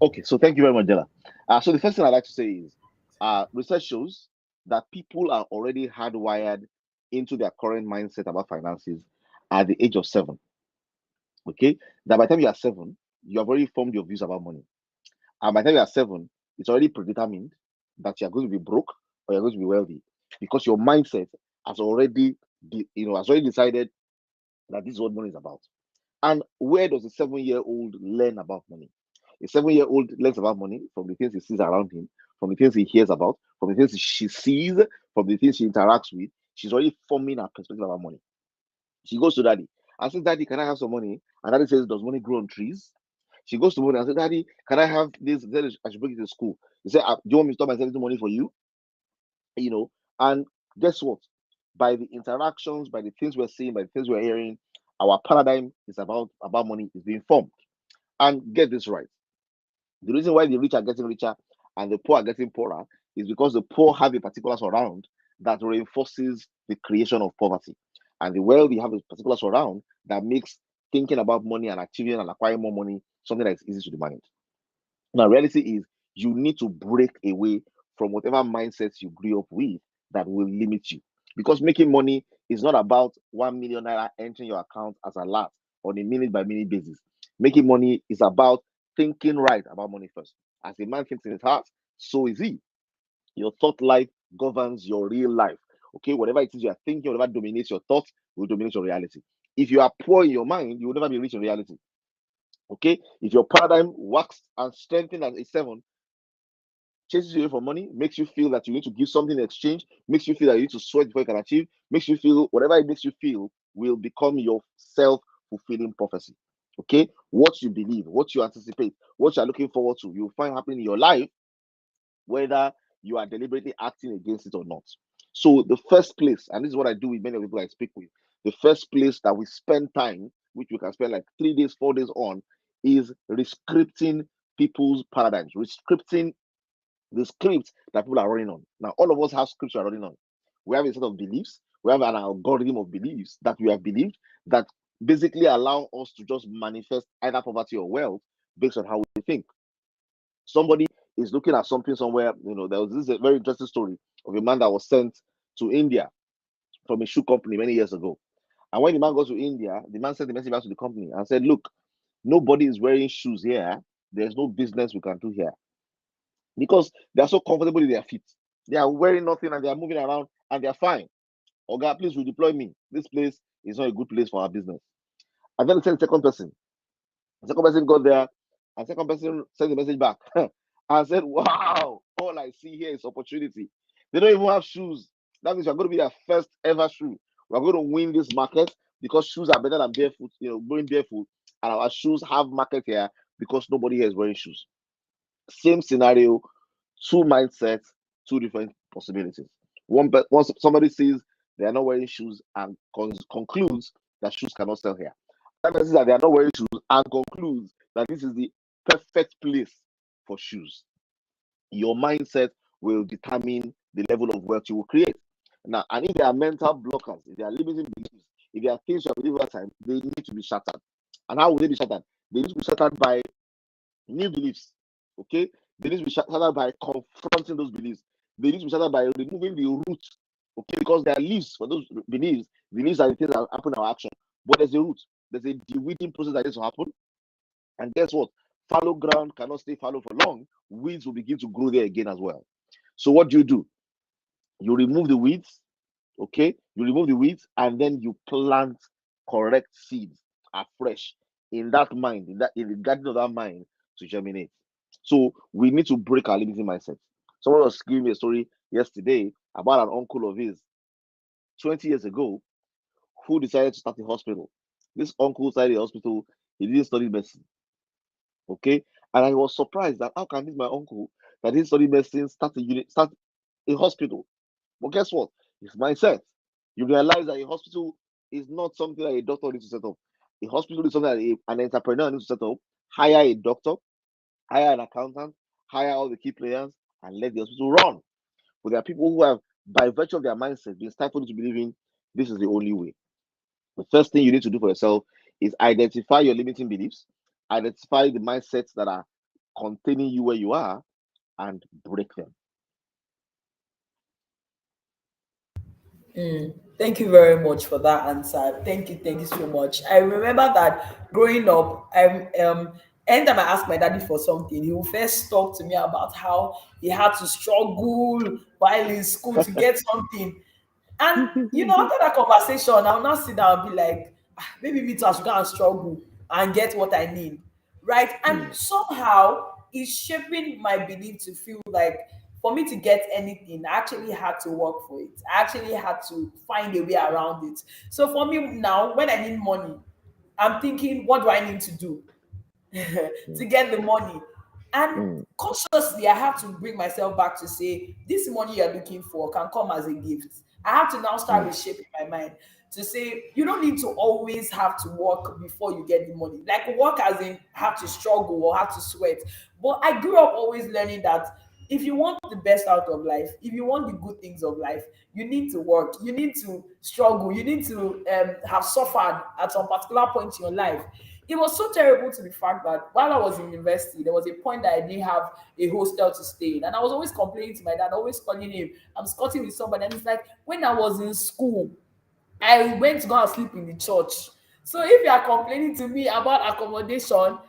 Okay, so thank you very much, Della. So the first thing I'd like to say is, research shows that people are already hardwired into their current mindset about finances at the age of 7. Okay, that by the time you are 7, you have already formed your views about money, and by the time you are 7, it's already predetermined that you are going to be broke or you're going to be wealthy, because your mindset has already, has already decided that this is what money is about. And where does a 7-year-old learn about money? A 7-year-old learns about money from the things he sees around him, from the things he hears about, from the things she sees, from the things she interacts with. She's already forming her perspective about money. She goes to daddy and says, "Daddy, can I have some money?" And daddy says, "Does money grow on trees?" She goes to money and says, "Daddy, can I have this?" Then I should bring it to school. He said, "Do you want me to stop myself into money for you?" You know, and guess what? By the interactions, by the things we're seeing, by the things we're hearing, our paradigm is about money is being formed. And get this right. The reason why the rich are getting richer and the poor are getting poorer is because the poor have a particular surround that reinforces the creation of poverty. And the wealthy have a particular surround that makes thinking about money and achieving and acquiring more money something that is easy to the mind. Now, reality is you need to break away from whatever mindsets you grew up with that will limit you. Because making money is not about 1 million naira entering your account as a lot on a minute by minute basis. Making money is about thinking right about money first. As a man thinks in his heart, so is he. Your thought life governs your real life. Okay, whatever it is you are thinking, whatever dominates your thoughts will dominate your reality. If you are poor in your mind, you will never be rich in reality. Okay, if your paradigm works and strengthened as a 7, chases you away from money, makes you feel that you need to give something in exchange, makes you feel that you need to sweat before you can achieve, makes you feel whatever it makes you feel will become your self-fulfilling prophecy. Okay, what you believe, what you anticipate, what you are looking forward to, you'll find happening in your life, whether you are deliberately acting against it or not. So the first place, and this is what I do with many of the people I speak with, the first place that we spend time, which we can spend like 3 days, 4 days on, is rescripting people's paradigms, rescripting the script that people are running on. Now, all of us have scripts we are running on. We have a set of beliefs, we have an algorithm of beliefs that we have believed that basically allow us to just manifest either poverty or wealth based on how we think. Somebody is looking at something somewhere. There was this very interesting story of a man that was sent to India from a shoe company many years ago. And when the man goes to India, the man sent a message back to the company and said, "Look, nobody is wearing shoes here. There's no business we can do here." Because they are so comfortable in their feet. They are wearing nothing and they are moving around and they are fine. "Oga, please redeploy me. This place is not a good place for our business." And then send the second person. The second person got there and second person sent the message back and said, "Wow, all I see here is opportunity. They don't even have shoes. That means we're going to be their first ever shoe. We're going to win this market because shoes are better than barefoot, going barefoot. And our shoes have market here because nobody here is wearing shoes." Same scenario, two mindsets, two different possibilities. Once somebody sees they are not wearing shoes and concludes that shoes cannot sell here. That person that they are not wearing shoes and concludes that this is the perfect place for shoes. Your mindset will determine the level of wealth you will create. Now, and if there are mental blockers, if there are limiting beliefs, if there are things you have believed over time, they need to be shattered. And how will they be shattered? They need to be shattered by new beliefs. Okay, they need to be shattered by confronting those beliefs. They need to be shattered by removing the root. Okay, because there are leaves for those beliefs. The leaves are the things that happen in our action, but there's a root. There's a de-weeding process that needs to happen. And guess what? Fallow ground cannot stay fallow for long. Weeds will begin to grow there again as well. So what do? You remove the weeds, okay? You remove the weeds and then you plant correct seeds afresh in that mind, in the garden of that mind to germinate. So we need to break our limiting mindset. Someone was giving me a story yesterday about an uncle of his 20 years ago who decided to start a hospital. This uncle started a hospital, he didn't study medicine. Okay. And I was surprised that how can this my uncle that didn't study medicine start a hospital? But guess what? It's mindset. You realize that a hospital is not something that a doctor needs to set up. A hospital is something that an entrepreneur needs to set up. Hire a doctor, hire an accountant, hire all the key players, and let the hospital run. But there are people who have, by virtue of their mindset, been stifled into believing this is the only way. The first thing you need to do for yourself is identify your limiting beliefs, identify the mindsets that are containing you where you are, and break them. Thank you very much for that answer. Thank you so much. I remember that growing up, anytime I asked my daddy for something, he would first talk to me about how he had to struggle while in school to get something. And after that conversation, I'll now sit down and be like, maybe me too, I should go and struggle and get what I need. Right. And Mm, somehow it's shaping my belief to feel like for me to get anything, I actually had to work for it. I actually had to find a way around it. So for me now, when I need money, I'm thinking, what do I need to do to mm, get the money? And mm, consciously, I have to bring myself back to say, this money you're looking for can come as a gift. I have to now start mm, reshaping my mind to say, you don't need to always have to work before you get the money. Like, work as in have to struggle or have to sweat. But I grew up always learning that if you want the best out of life, if you want the good things of life, you need to work, you need to struggle, you need to have suffered at some particular point in your life. It was so terrible to the fact that while I was in university, there was a point that I didn't have a hostel to stay in. And I was always complaining to my dad, always calling him, I'm squatting with somebody. And it's like, when I was in school, I went to go and sleep in the church. So if you are complaining to me about accommodation,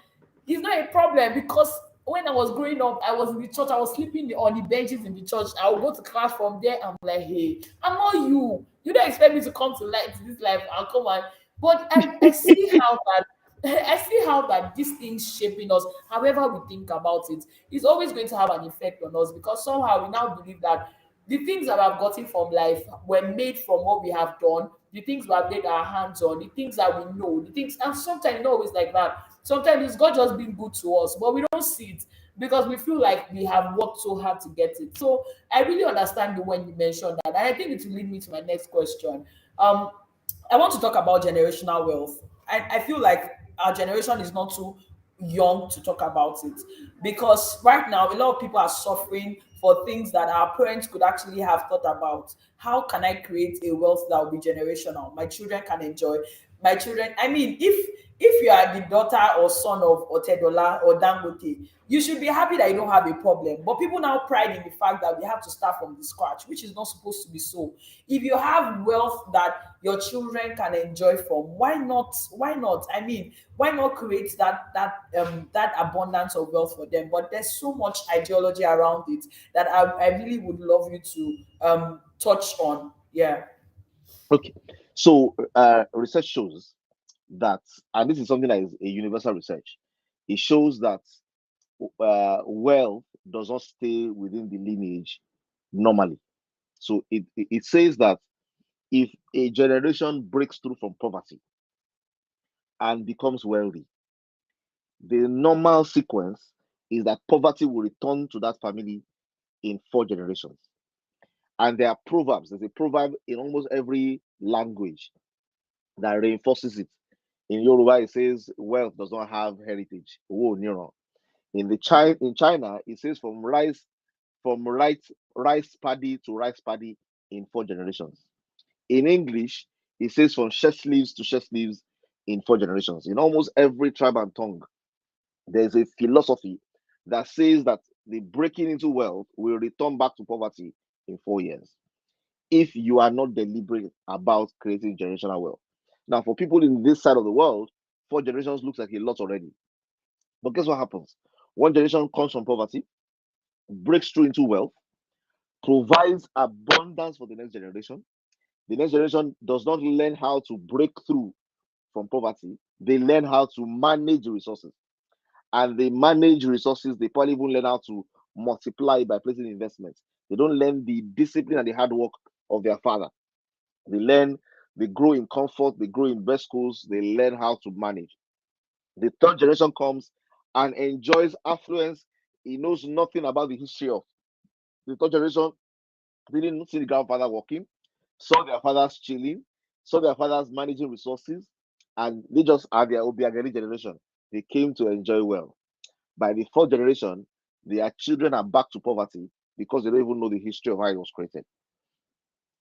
it's not a problem because when I was growing up, I was in the church, I was sleeping on the benches in the church. I would go to class from there. I'm like, hey, I'm not you. You don't expect me to come to this life and come on. But I see how that I see how that these things shaping us, however we think about it, is always going to have an effect on us because somehow we now believe that the things that I've gotten from life were made from what we have done, the things we have laid our hands on, the things that we know, the things, and sometimes it's not always like that. Sometimes it's God just being good to us, but we don't see it because we feel like we have worked so hard to get it. So I really understand you when you mentioned that. And I think it will lead me to my next question. Um, I want to talk about generational wealth. I feel like our generation is not too young to talk about it because right now a lot of people are suffering for things that our parents could actually have thought about. How can I create a wealth that will be generational? My children can enjoy. My children, I mean, if you are the daughter or son of Otedola or Dangote, you should be happy that you don't have a problem. But people now pride in the fact that we have to start from the scratch, which is not supposed to be so. If you have wealth that your children can enjoy from, why not? Why not? I mean, why not create that abundance of wealth for them? But there's so much ideology around it that I really would love you to touch on. Yeah. Okay. So research shows that, and this is something that is a universal research, it shows that wealth does not stay within the lineage normally. So it says that if a generation breaks through from poverty and becomes wealthy, the normal sequence is that poverty will return to that family in 4 generations. And there are proverbs. There's a proverb in almost every language that reinforces it. In Yoruba, it says wealth does not have heritage. Oh, neuron. In China, it says from rice paddy to rice paddy in 4 generations. In English, it says from shirt sleeves to shirt sleeves in 4 generations. In almost every tribe and tongue, there's a philosophy that says that the breaking into wealth will return back to poverty in 4 years if you are not deliberate about creating generational wealth. Now, for people in this side of the world, 4 generations looks like a lot already. But guess what happens? One generation comes from poverty, breaks through into wealth, provides abundance for the next generation. The next generation does not learn how to break through from poverty, they learn how to manage the resources. And they manage resources, they probably even learn how to multiply by placing investments. They don't learn the discipline and the hard work of their father. They learn, they grow in comfort, they grow in best schools, they learn how to manage. The third generation comes and enjoys affluence. He knows nothing about the history of the third generation. Didn't see the grandfather working, saw their fathers chilling, saw their fathers managing resources, and they just are their Obiageli generation. They came to enjoy well. By the fourth generation, their children are back to poverty because they don't even know the history of how it was created.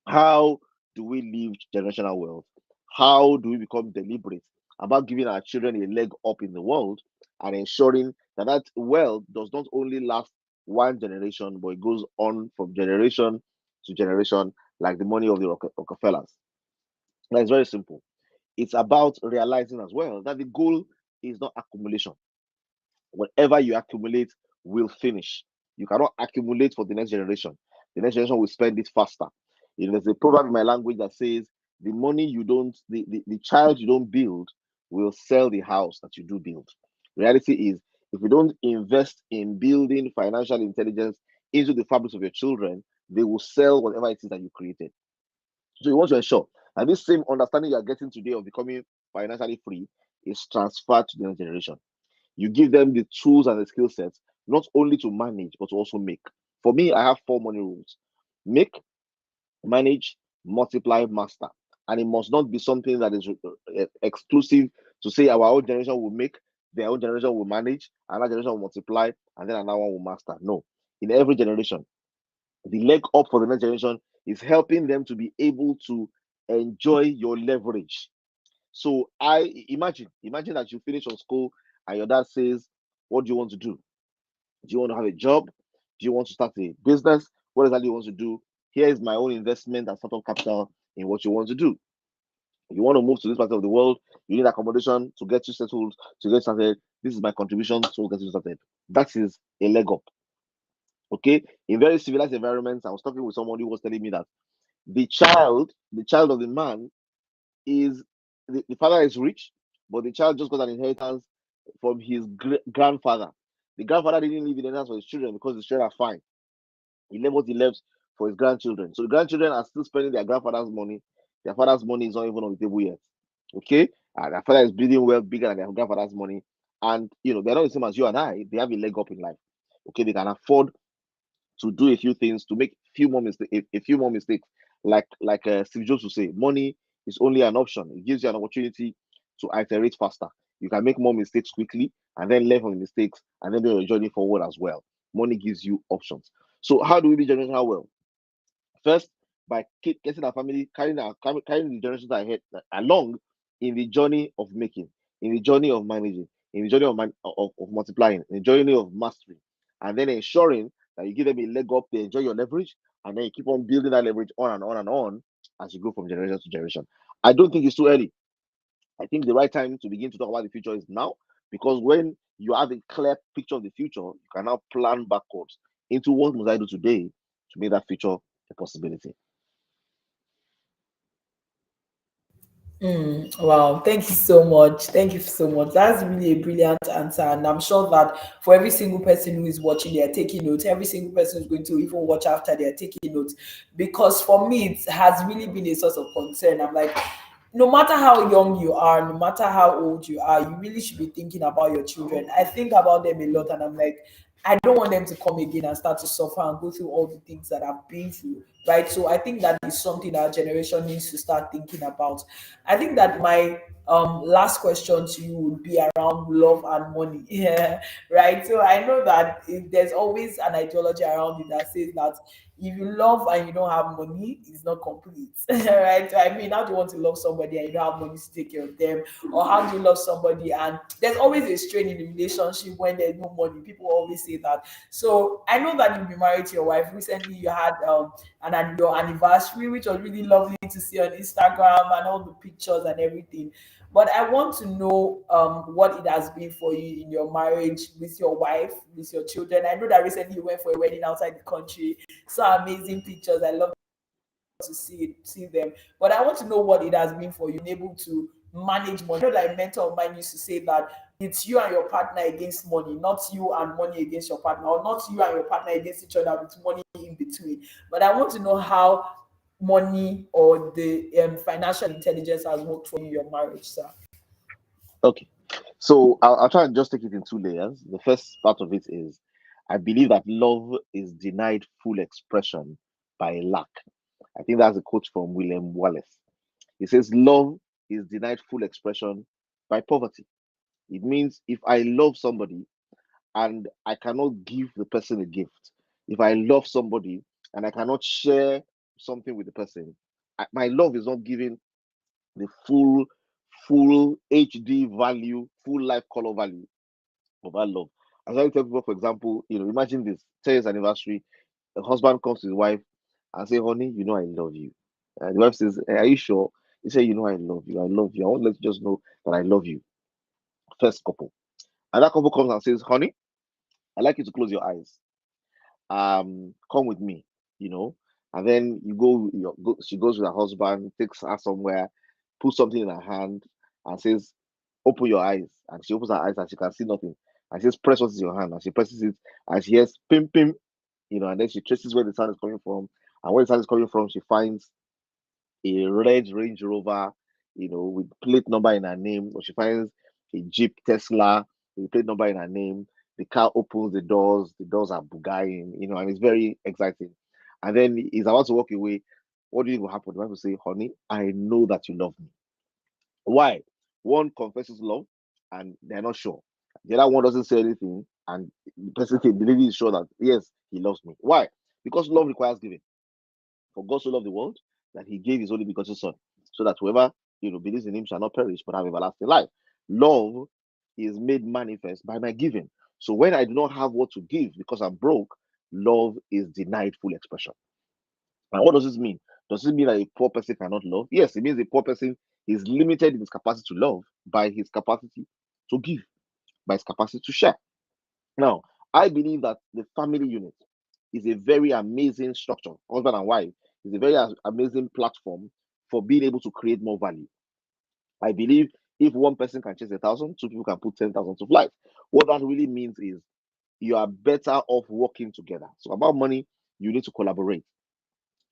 How do we leave generational wealth? How do we become deliberate about giving our children a leg up in the world and ensuring that that wealth does not only last one generation, but it goes on from generation to generation, like the money of the Rockefellers? That's very simple. It's about realizing as well that the goal is not accumulation. Whatever you accumulate will finish. You cannot accumulate for the next generation. The next generation will spend it faster. You know, there's a proverb in my language that says, the money you don't, the child you don't build will sell the house that you do build. Reality is, if you don't invest in building financial intelligence into the fabrics of your children, they will sell whatever it is that you created. So you want to ensure that this same understanding you are getting today of becoming financially free is transferred to the next generation. You give them the tools and the skill sets, not only to manage, but to also make. For me, I have four money rules: make, manage, multiply, master. And it must not be something that is exclusive to say our own generation will make, their own generation will manage, another generation will multiply, and then another one will master. No. In every generation, the leg up for the next generation is helping them to be able to enjoy your leverage. So I imagine that you finish on school and your dad says, what do you want to do? Do you want to have a job? Do you want to start a business? What exactly you want to do? Here is my own investment and startup capital in what you want to do. You want to move to this part of the world, you need accommodation to get you settled, to get started. This is my contribution to get you started. That is a leg up. Okay. In very civilized environments, I was talking with someone who was telling me that the child of the man is the father is rich, but the child just got an inheritance from his grandfather. The grandfather didn't leave inheritance for his children because his children are fine. He left what he left for his grandchildren. So the grandchildren are still spending their grandfather's money. Their father's money is not even on the table yet. Okay, and their father is building wealth bigger than their grandfather's money, and they're not the same as you and I. They have a leg up in life. Okay, they can afford to do a few things, to make a few more mistakes. Like Steve Jobs would say, money is only an option. It gives you an opportunity to iterate faster. You can make more mistakes quickly and then learn from the mistakes and then do your journey forward as well. Money gives you options. So how do we be generational wealth? First, by getting our family, carrying the generations ahead along in the journey of making, in the journey of managing, in the journey of multiplying, in the journey of mastery, and then ensuring that you give them a leg up, they enjoy your leverage, and then you keep on building that leverage on and on and on as you go from generation to generation. I don't think it's too early. I think the right time to begin to talk about the future is now, because when you have a clear picture of the future, you can now plan backwards into what must I do today to make that future a possibility. Wow, thank you so much. Thank you so much. That's really a brilliant answer. And I'm sure that for every single person who is watching, they are taking notes. Every single person who's going to even watch after, they are taking notes. Because for me, it has really been a source of concern. I'm like, no matter how young you are, no matter how old you are, you really should be thinking about your children. I think about them a lot and I'm like, I don't want them to come again and start to suffer and go through all the things that I've been through, right? So I think that is something our generation needs to start thinking about. I think that my last question to you would be around love and money. Yeah, right. So I know that there's always an ideology around it that says that If you love and you don't have money, it's not complete, right? I mean, how do you want to love somebody and you don't have money to take care of them? Or how do you love somebody and there's always a strain in the relationship when there's no money? People always say that. So I know that you've been married to your wife. Recently, you had your anniversary, which was really lovely to see on Instagram and all the pictures and everything. But I want to know what it has been for you in your marriage with your wife, with your children. I know that recently you went for a wedding outside the country. So amazing pictures. I love to see them. But I want to know what it has been for you, being able to manage money. I know that a mentor of mine used to say that it's you and your partner against money, not you and money against your partner, or not you and your partner against each other with money in between. But I want to know how money or the financial intelligence has worked for you in your marriage, sir. Okay. So I'll try and just take it in two layers. The first part of it is I believe that love is denied full expression by lack. I think that's a quote from William Wallace. He says, love is denied full expression by poverty. It means if I love somebody and I cannot give the person a gift, if I love somebody and I cannot share something with the person, my love is not given the full HD value, full life color value of that love. As I tell people, for example, imagine this 10 years anniversary, the husband comes to his wife and say, honey, I love you. And the wife says, are you sure? He said, I love you. I love you. I want to let you just know that I love you. First couple. And that couple comes and says, honey, I'd like you to close your eyes. Come with me, you know. And then she goes with her husband, takes her somewhere, puts something in her hand, and says, open your eyes. And she opens her eyes and she can see nothing. And she says, press what's in your hand. And she presses it, and she hears pim pim, and then she traces where the sound is coming from. And where the sound is coming from, she finds a red Range Rover, with plate number in her name, or she finds a Jeep Tesla with plate number in her name. The car opens the doors are bugaing, and it's very exciting. And then he's about to walk away. What do you think will happen? The wife will say, honey, I know that you love me. Why? One confesses love and they're not sure. The other one doesn't say anything, and the lady is sure that yes, he loves me. Why? Because love requires giving. For God so loved the world that he gave his only begotten son, so that whoever believes in him shall not perish but have everlasting life. Love is made manifest by my giving. So when I do not have what to give because I'm broke, love is denied full expression. And what does this mean? Does it mean that a poor person cannot love? Yes, it means a poor person is limited in his capacity to love by his capacity to give, by his capacity to share. Now, I believe that the family unit is a very amazing structure. Husband and wife is a very amazing platform for being able to create more value. I believe if one person can chase 1,000, two people can put 10,000 to flight. What that really means is you are better off working together. So about money, you need to collaborate.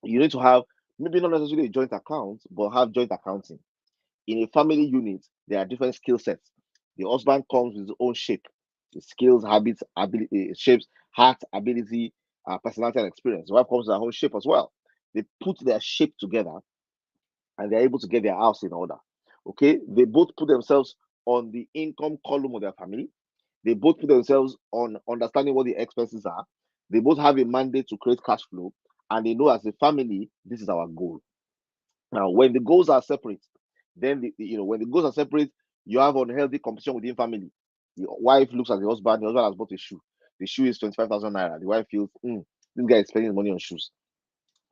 You need to have maybe not necessarily a joint account, but have joint accounting. In a family unit, there are different skill sets. The husband comes with his own shape, his skills, habits, ability, shapes, heart, ability, personality, and experience. The wife comes with her own shape as well. They put their shape together and they're able to get their house in order. Okay, they both put themselves on the income column of their family. They both put themselves on understanding what the expenses are. They both have a mandate to create cash flow, and they know as a family, this is our goal. Now, when the goals are separate, then when the goals are separate, you have unhealthy competition within family. The wife looks at the husband has bought a shoe. The shoe is 25,000 naira. The wife feels, this guy is spending money on shoes.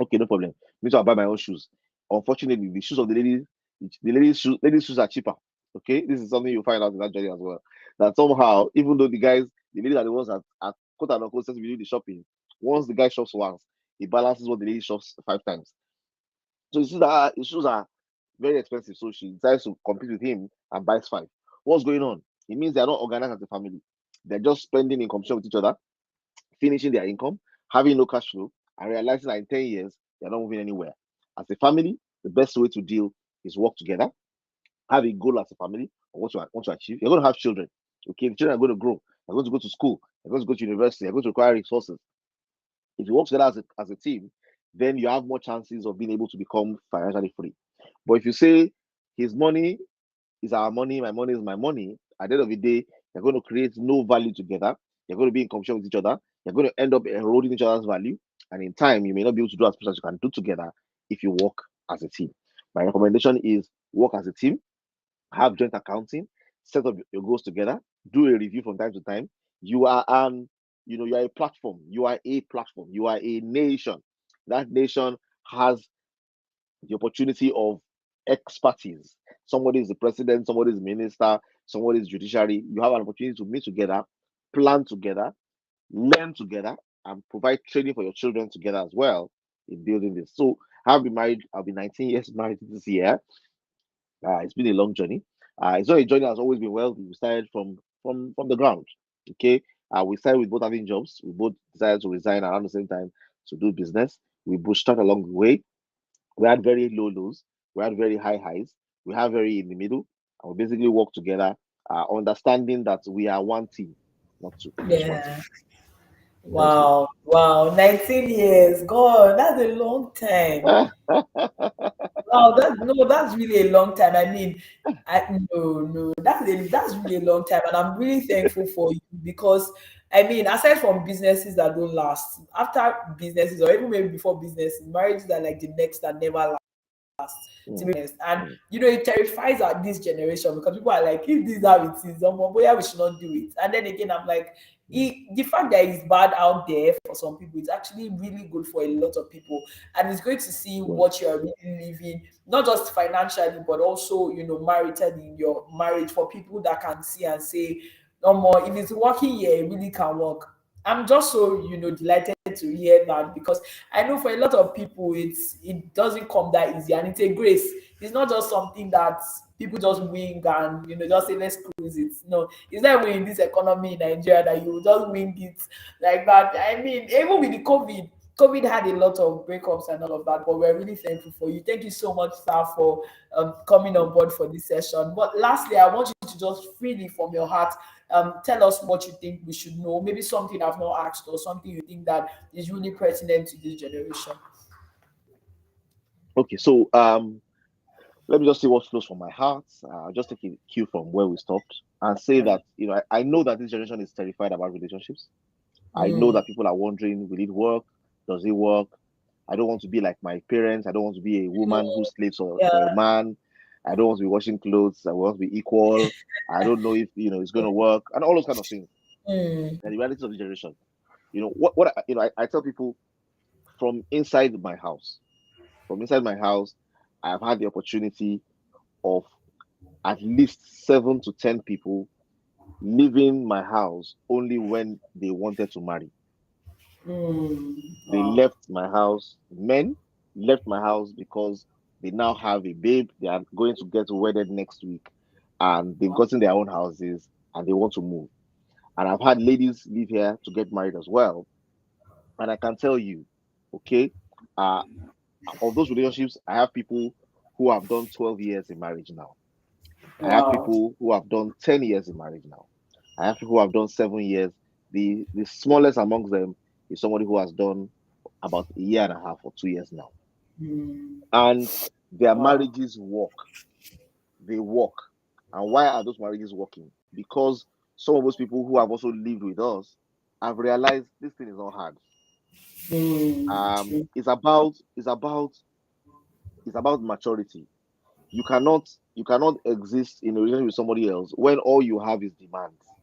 Okay, no problem. Me too, I'll buy my own shoes. Unfortunately, the shoes of ladies' shoes are cheaper. Okay, this is something you find out in that journey as well. That somehow, even though the ladies are the ones that are quote unquote to do the shopping, once the guy shops once, he balances what the lady shops 5 times. So you see that his shoes are very expensive. So she decides to compete with him and buys 5. What's going on? It means they are not organized as a family. They're just spending in competition with each other, finishing their income, having no cash flow, and realizing that in 10 years, they're not moving anywhere. As a family, the best way to deal is work together, have a goal as a family, or what you want to achieve. You're going to have children. Okay, the children are going to grow. They're going to go to school. They're going to go to university. They're going to require resources. If you work together as a team, then you have more chances of being able to become financially free. But if you say his money is our money, my money is my money, at the end of the day, you're going to create no value together. You're going to be in competition with each other. You're going to end up eroding each other's value. and in time you may not be able to do as much as you can do together if you work as a team. My recommendation is work as a team, have joint accounting, set up your goals together, do a review from time to time. You are you are a platform, you are a platform, you are a nation. That nation has the opportunity of expertise. Somebody is the president, somebody is minister, somebody is judiciary. You have an opportunity to meet together, plan together, learn together, and provide training for your children together as well in building this. So I've been married, I'll be 19 years married this year. It's been a long journey. It's not a journey that's always been well. We started from the ground. Okay. We started with both having jobs. We both decided to resign around the same time to do business. We bootstrapped along the way. We had very low lows, we had very high highs, we have very in the middle, and we basically work together, understanding that we are one team, not two, just one team. Yeah. Thank you. Wow. 19 years. God, that's a long time. Wow, that's really a long time. I mean, no, that's really a long time, and I'm really thankful for you because I mean, aside from businesses that don't last, after businesses or even maybe before businesses, marriages are like the next that never last. To Mm, be honest, and mm, it terrifies this generation because people are like, if this is how it is, boy, we should not do it. And then again, I'm like, the fact that it's bad out there for some people, it's actually really good for a lot of people, and it's great to see mm, what you're really living, not just financially, but also maritally in your marriage for people that can see and say, no more. If it's working here, it really can work. I'm just so delighted to hear that because I know for a lot of people it doesn't come that easy and it's a grace. It's not just something that people just wing and just say let's cruise it. No, it's not even in this economy in Nigeria that you just wing it like that. I mean, even with the COVID had a lot of breakups and all of that, but we're really thankful for you. Thank you so much, sir, for coming on board for this session. But lastly, I want you to just freely from your heart tell us what you think we should know. Maybe something I've not asked or something you think that is really pertinent to this generation. Okay, so let me just say what flows from my heart. I'll just take a cue from where we stopped and say that I know that this generation is terrified about relationships. I know Mm, that people are wondering, will it work? Does it work? I don't want to be like my parents. I don't want to be a woman who slaves for a yeah. man. I don't want to be washing clothes. I want to be equal. I don't know if it's going to work and all those kind of things. Mm, And the realities of the generation. I tell people from inside my house. From inside my house, I have had the opportunity of at least 7 to 10 people leaving my house only when they wanted to marry. They wow. left my house. Men left my house because they now have a babe. They are going to get wedded next week, and they've gotten their own houses and they want to move. And I've had ladies live here to get married as well. And I can tell you, okay, uh, of those relationships, I have people who have done 12 years in marriage now. I have Wow. people who have done 10 years in marriage now. I have people who have done 7 years. The smallest amongst them is somebody who has done about a year and a half or 2 years now. Mm, And their wow. marriages work. They work. And why are those marriages working? Because some of those people who have also lived with us have realized this thing is not hard. True. It's about maturity. You cannot exist in a relationship with somebody else when all you have is demands.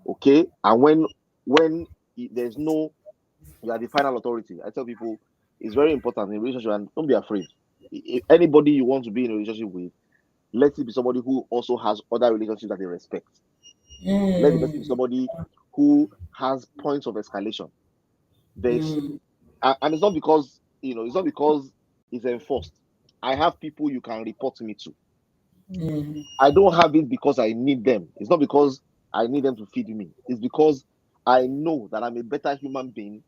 Okay, and when there's no, you are the final authority. I tell people it's very important in a relationship, and don't be afraid. If anybody you want to be in a relationship with, let it be somebody who also has other relationships that they respect. Let the person be Mm, somebody who has points of escalation. There's mm, and it's not because it's enforced. I have people you can report me to. mm, I don't have it because I need them. It's not because I need them to feed me. It's because I know that I'm a better human being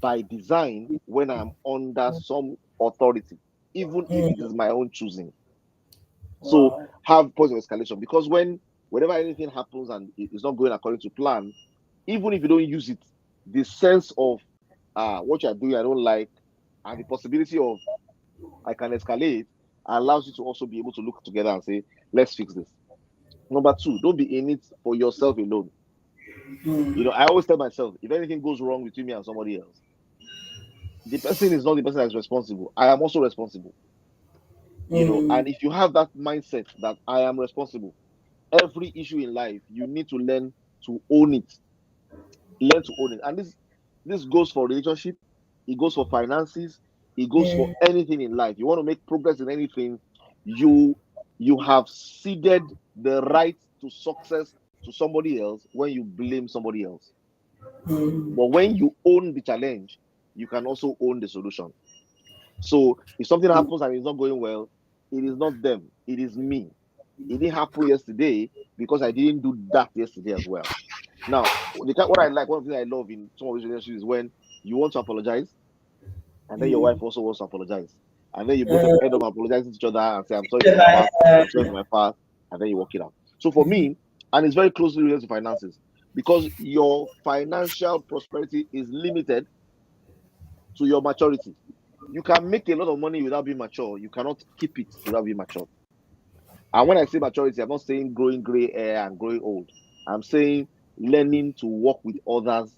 by design when I'm under some authority, even if it mm. is my own choosing. So Wow. have points of escalation because whenever anything happens and it's not going according to plan, even if you don't use it, the sense of what you're doing I don't like, and the possibility of I can escalate allows you to also be able to look together and say, let's fix this. Number two, don't be in it for yourself alone. Mm, I always tell myself, if anything goes wrong between me and somebody else, The person is not the person that is responsible. I am also responsible. Mm, And if you have that mindset that I am responsible, every issue in life, you need to learn to own it. Learn to own it. And this goes for relationship, it goes for finances, it goes for mm, anything in life. You want to make progress in anything, you you have ceded the right to success to somebody else when you blame somebody else. mm, But when you own the challenge, you can also own the solution. So if something happens and it's not going well, it is not them, it is me. It didn't happen yesterday because I didn't do that yesterday as well. Now, what I like, one of the things I love in some of these relationships is when you want to apologize, and then your wife mm. also wants to apologize, and then you both Uh, end up apologizing to each other and say, "I'm sorry for my yeah, past. I'm sorry for my past," and then you work it out. So for me, and it's very closely related to finances, because your financial prosperity is limited to your maturity. You can make a lot of money without being mature. You cannot keep it without being mature. And when I say maturity, I'm not saying growing gray hair and growing old. I'm saying learning to work with others,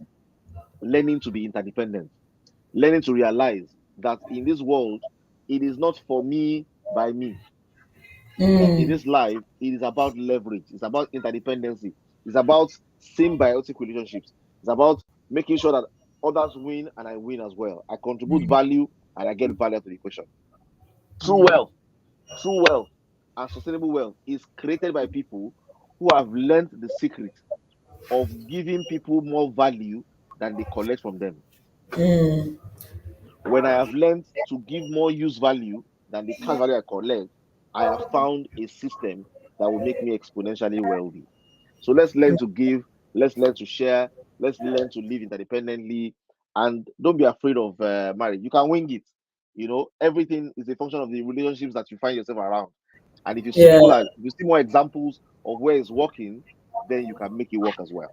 learning to be interdependent, learning to realize that in this world, it is not for me by me. That in mm, this life, it is about leverage, it's about interdependency, it's about symbiotic relationships, it's about making sure that others win and I win as well. I contribute value and I get value to the equation. True wealth, true wealth, and sustainable wealth is created by people who have learned the secret of giving people more value than they collect from them. mm, When I have learned to give more use value than the cash value I collect, I have found a system that will make me exponentially wealthy. So let's learn to give, let's learn to share, let's learn to live interdependently, and don't be afraid of marriage. You can wing it. Everything is a function of the relationships that you find yourself around. And if you see yeah. if you see more examples of where it's working, then you can make it work as well.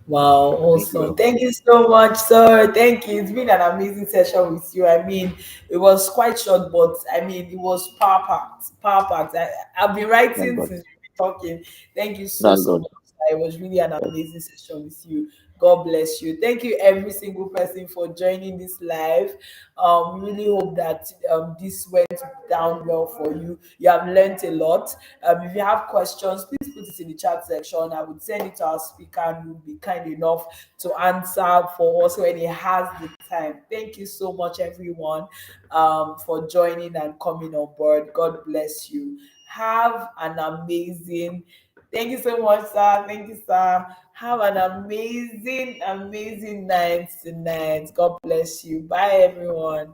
Wow, Thank you awesome. very much. Thank you so much, sir. Thank you. It's been an amazing session with you. I mean, it was quite short, but I mean, it was power packed. Power packed. I've been Thank writing God. since we've been talking. Thank you so, Thank so God. much. It was really an amazing session with you. God bless you. Thank you, every single person, for joining this live. We really hope that this went down well for you. You have learned a lot. If you have questions, please put it in the chat section. I would send it to our speaker, and he will be kind enough to answer for us when he has the time. Thank you so much, everyone, for joining and coming on board. God bless you. Have an amazing. Thank you so much, sir. Thank you, sir. Have an amazing, amazing night tonight. God bless you. Bye, everyone.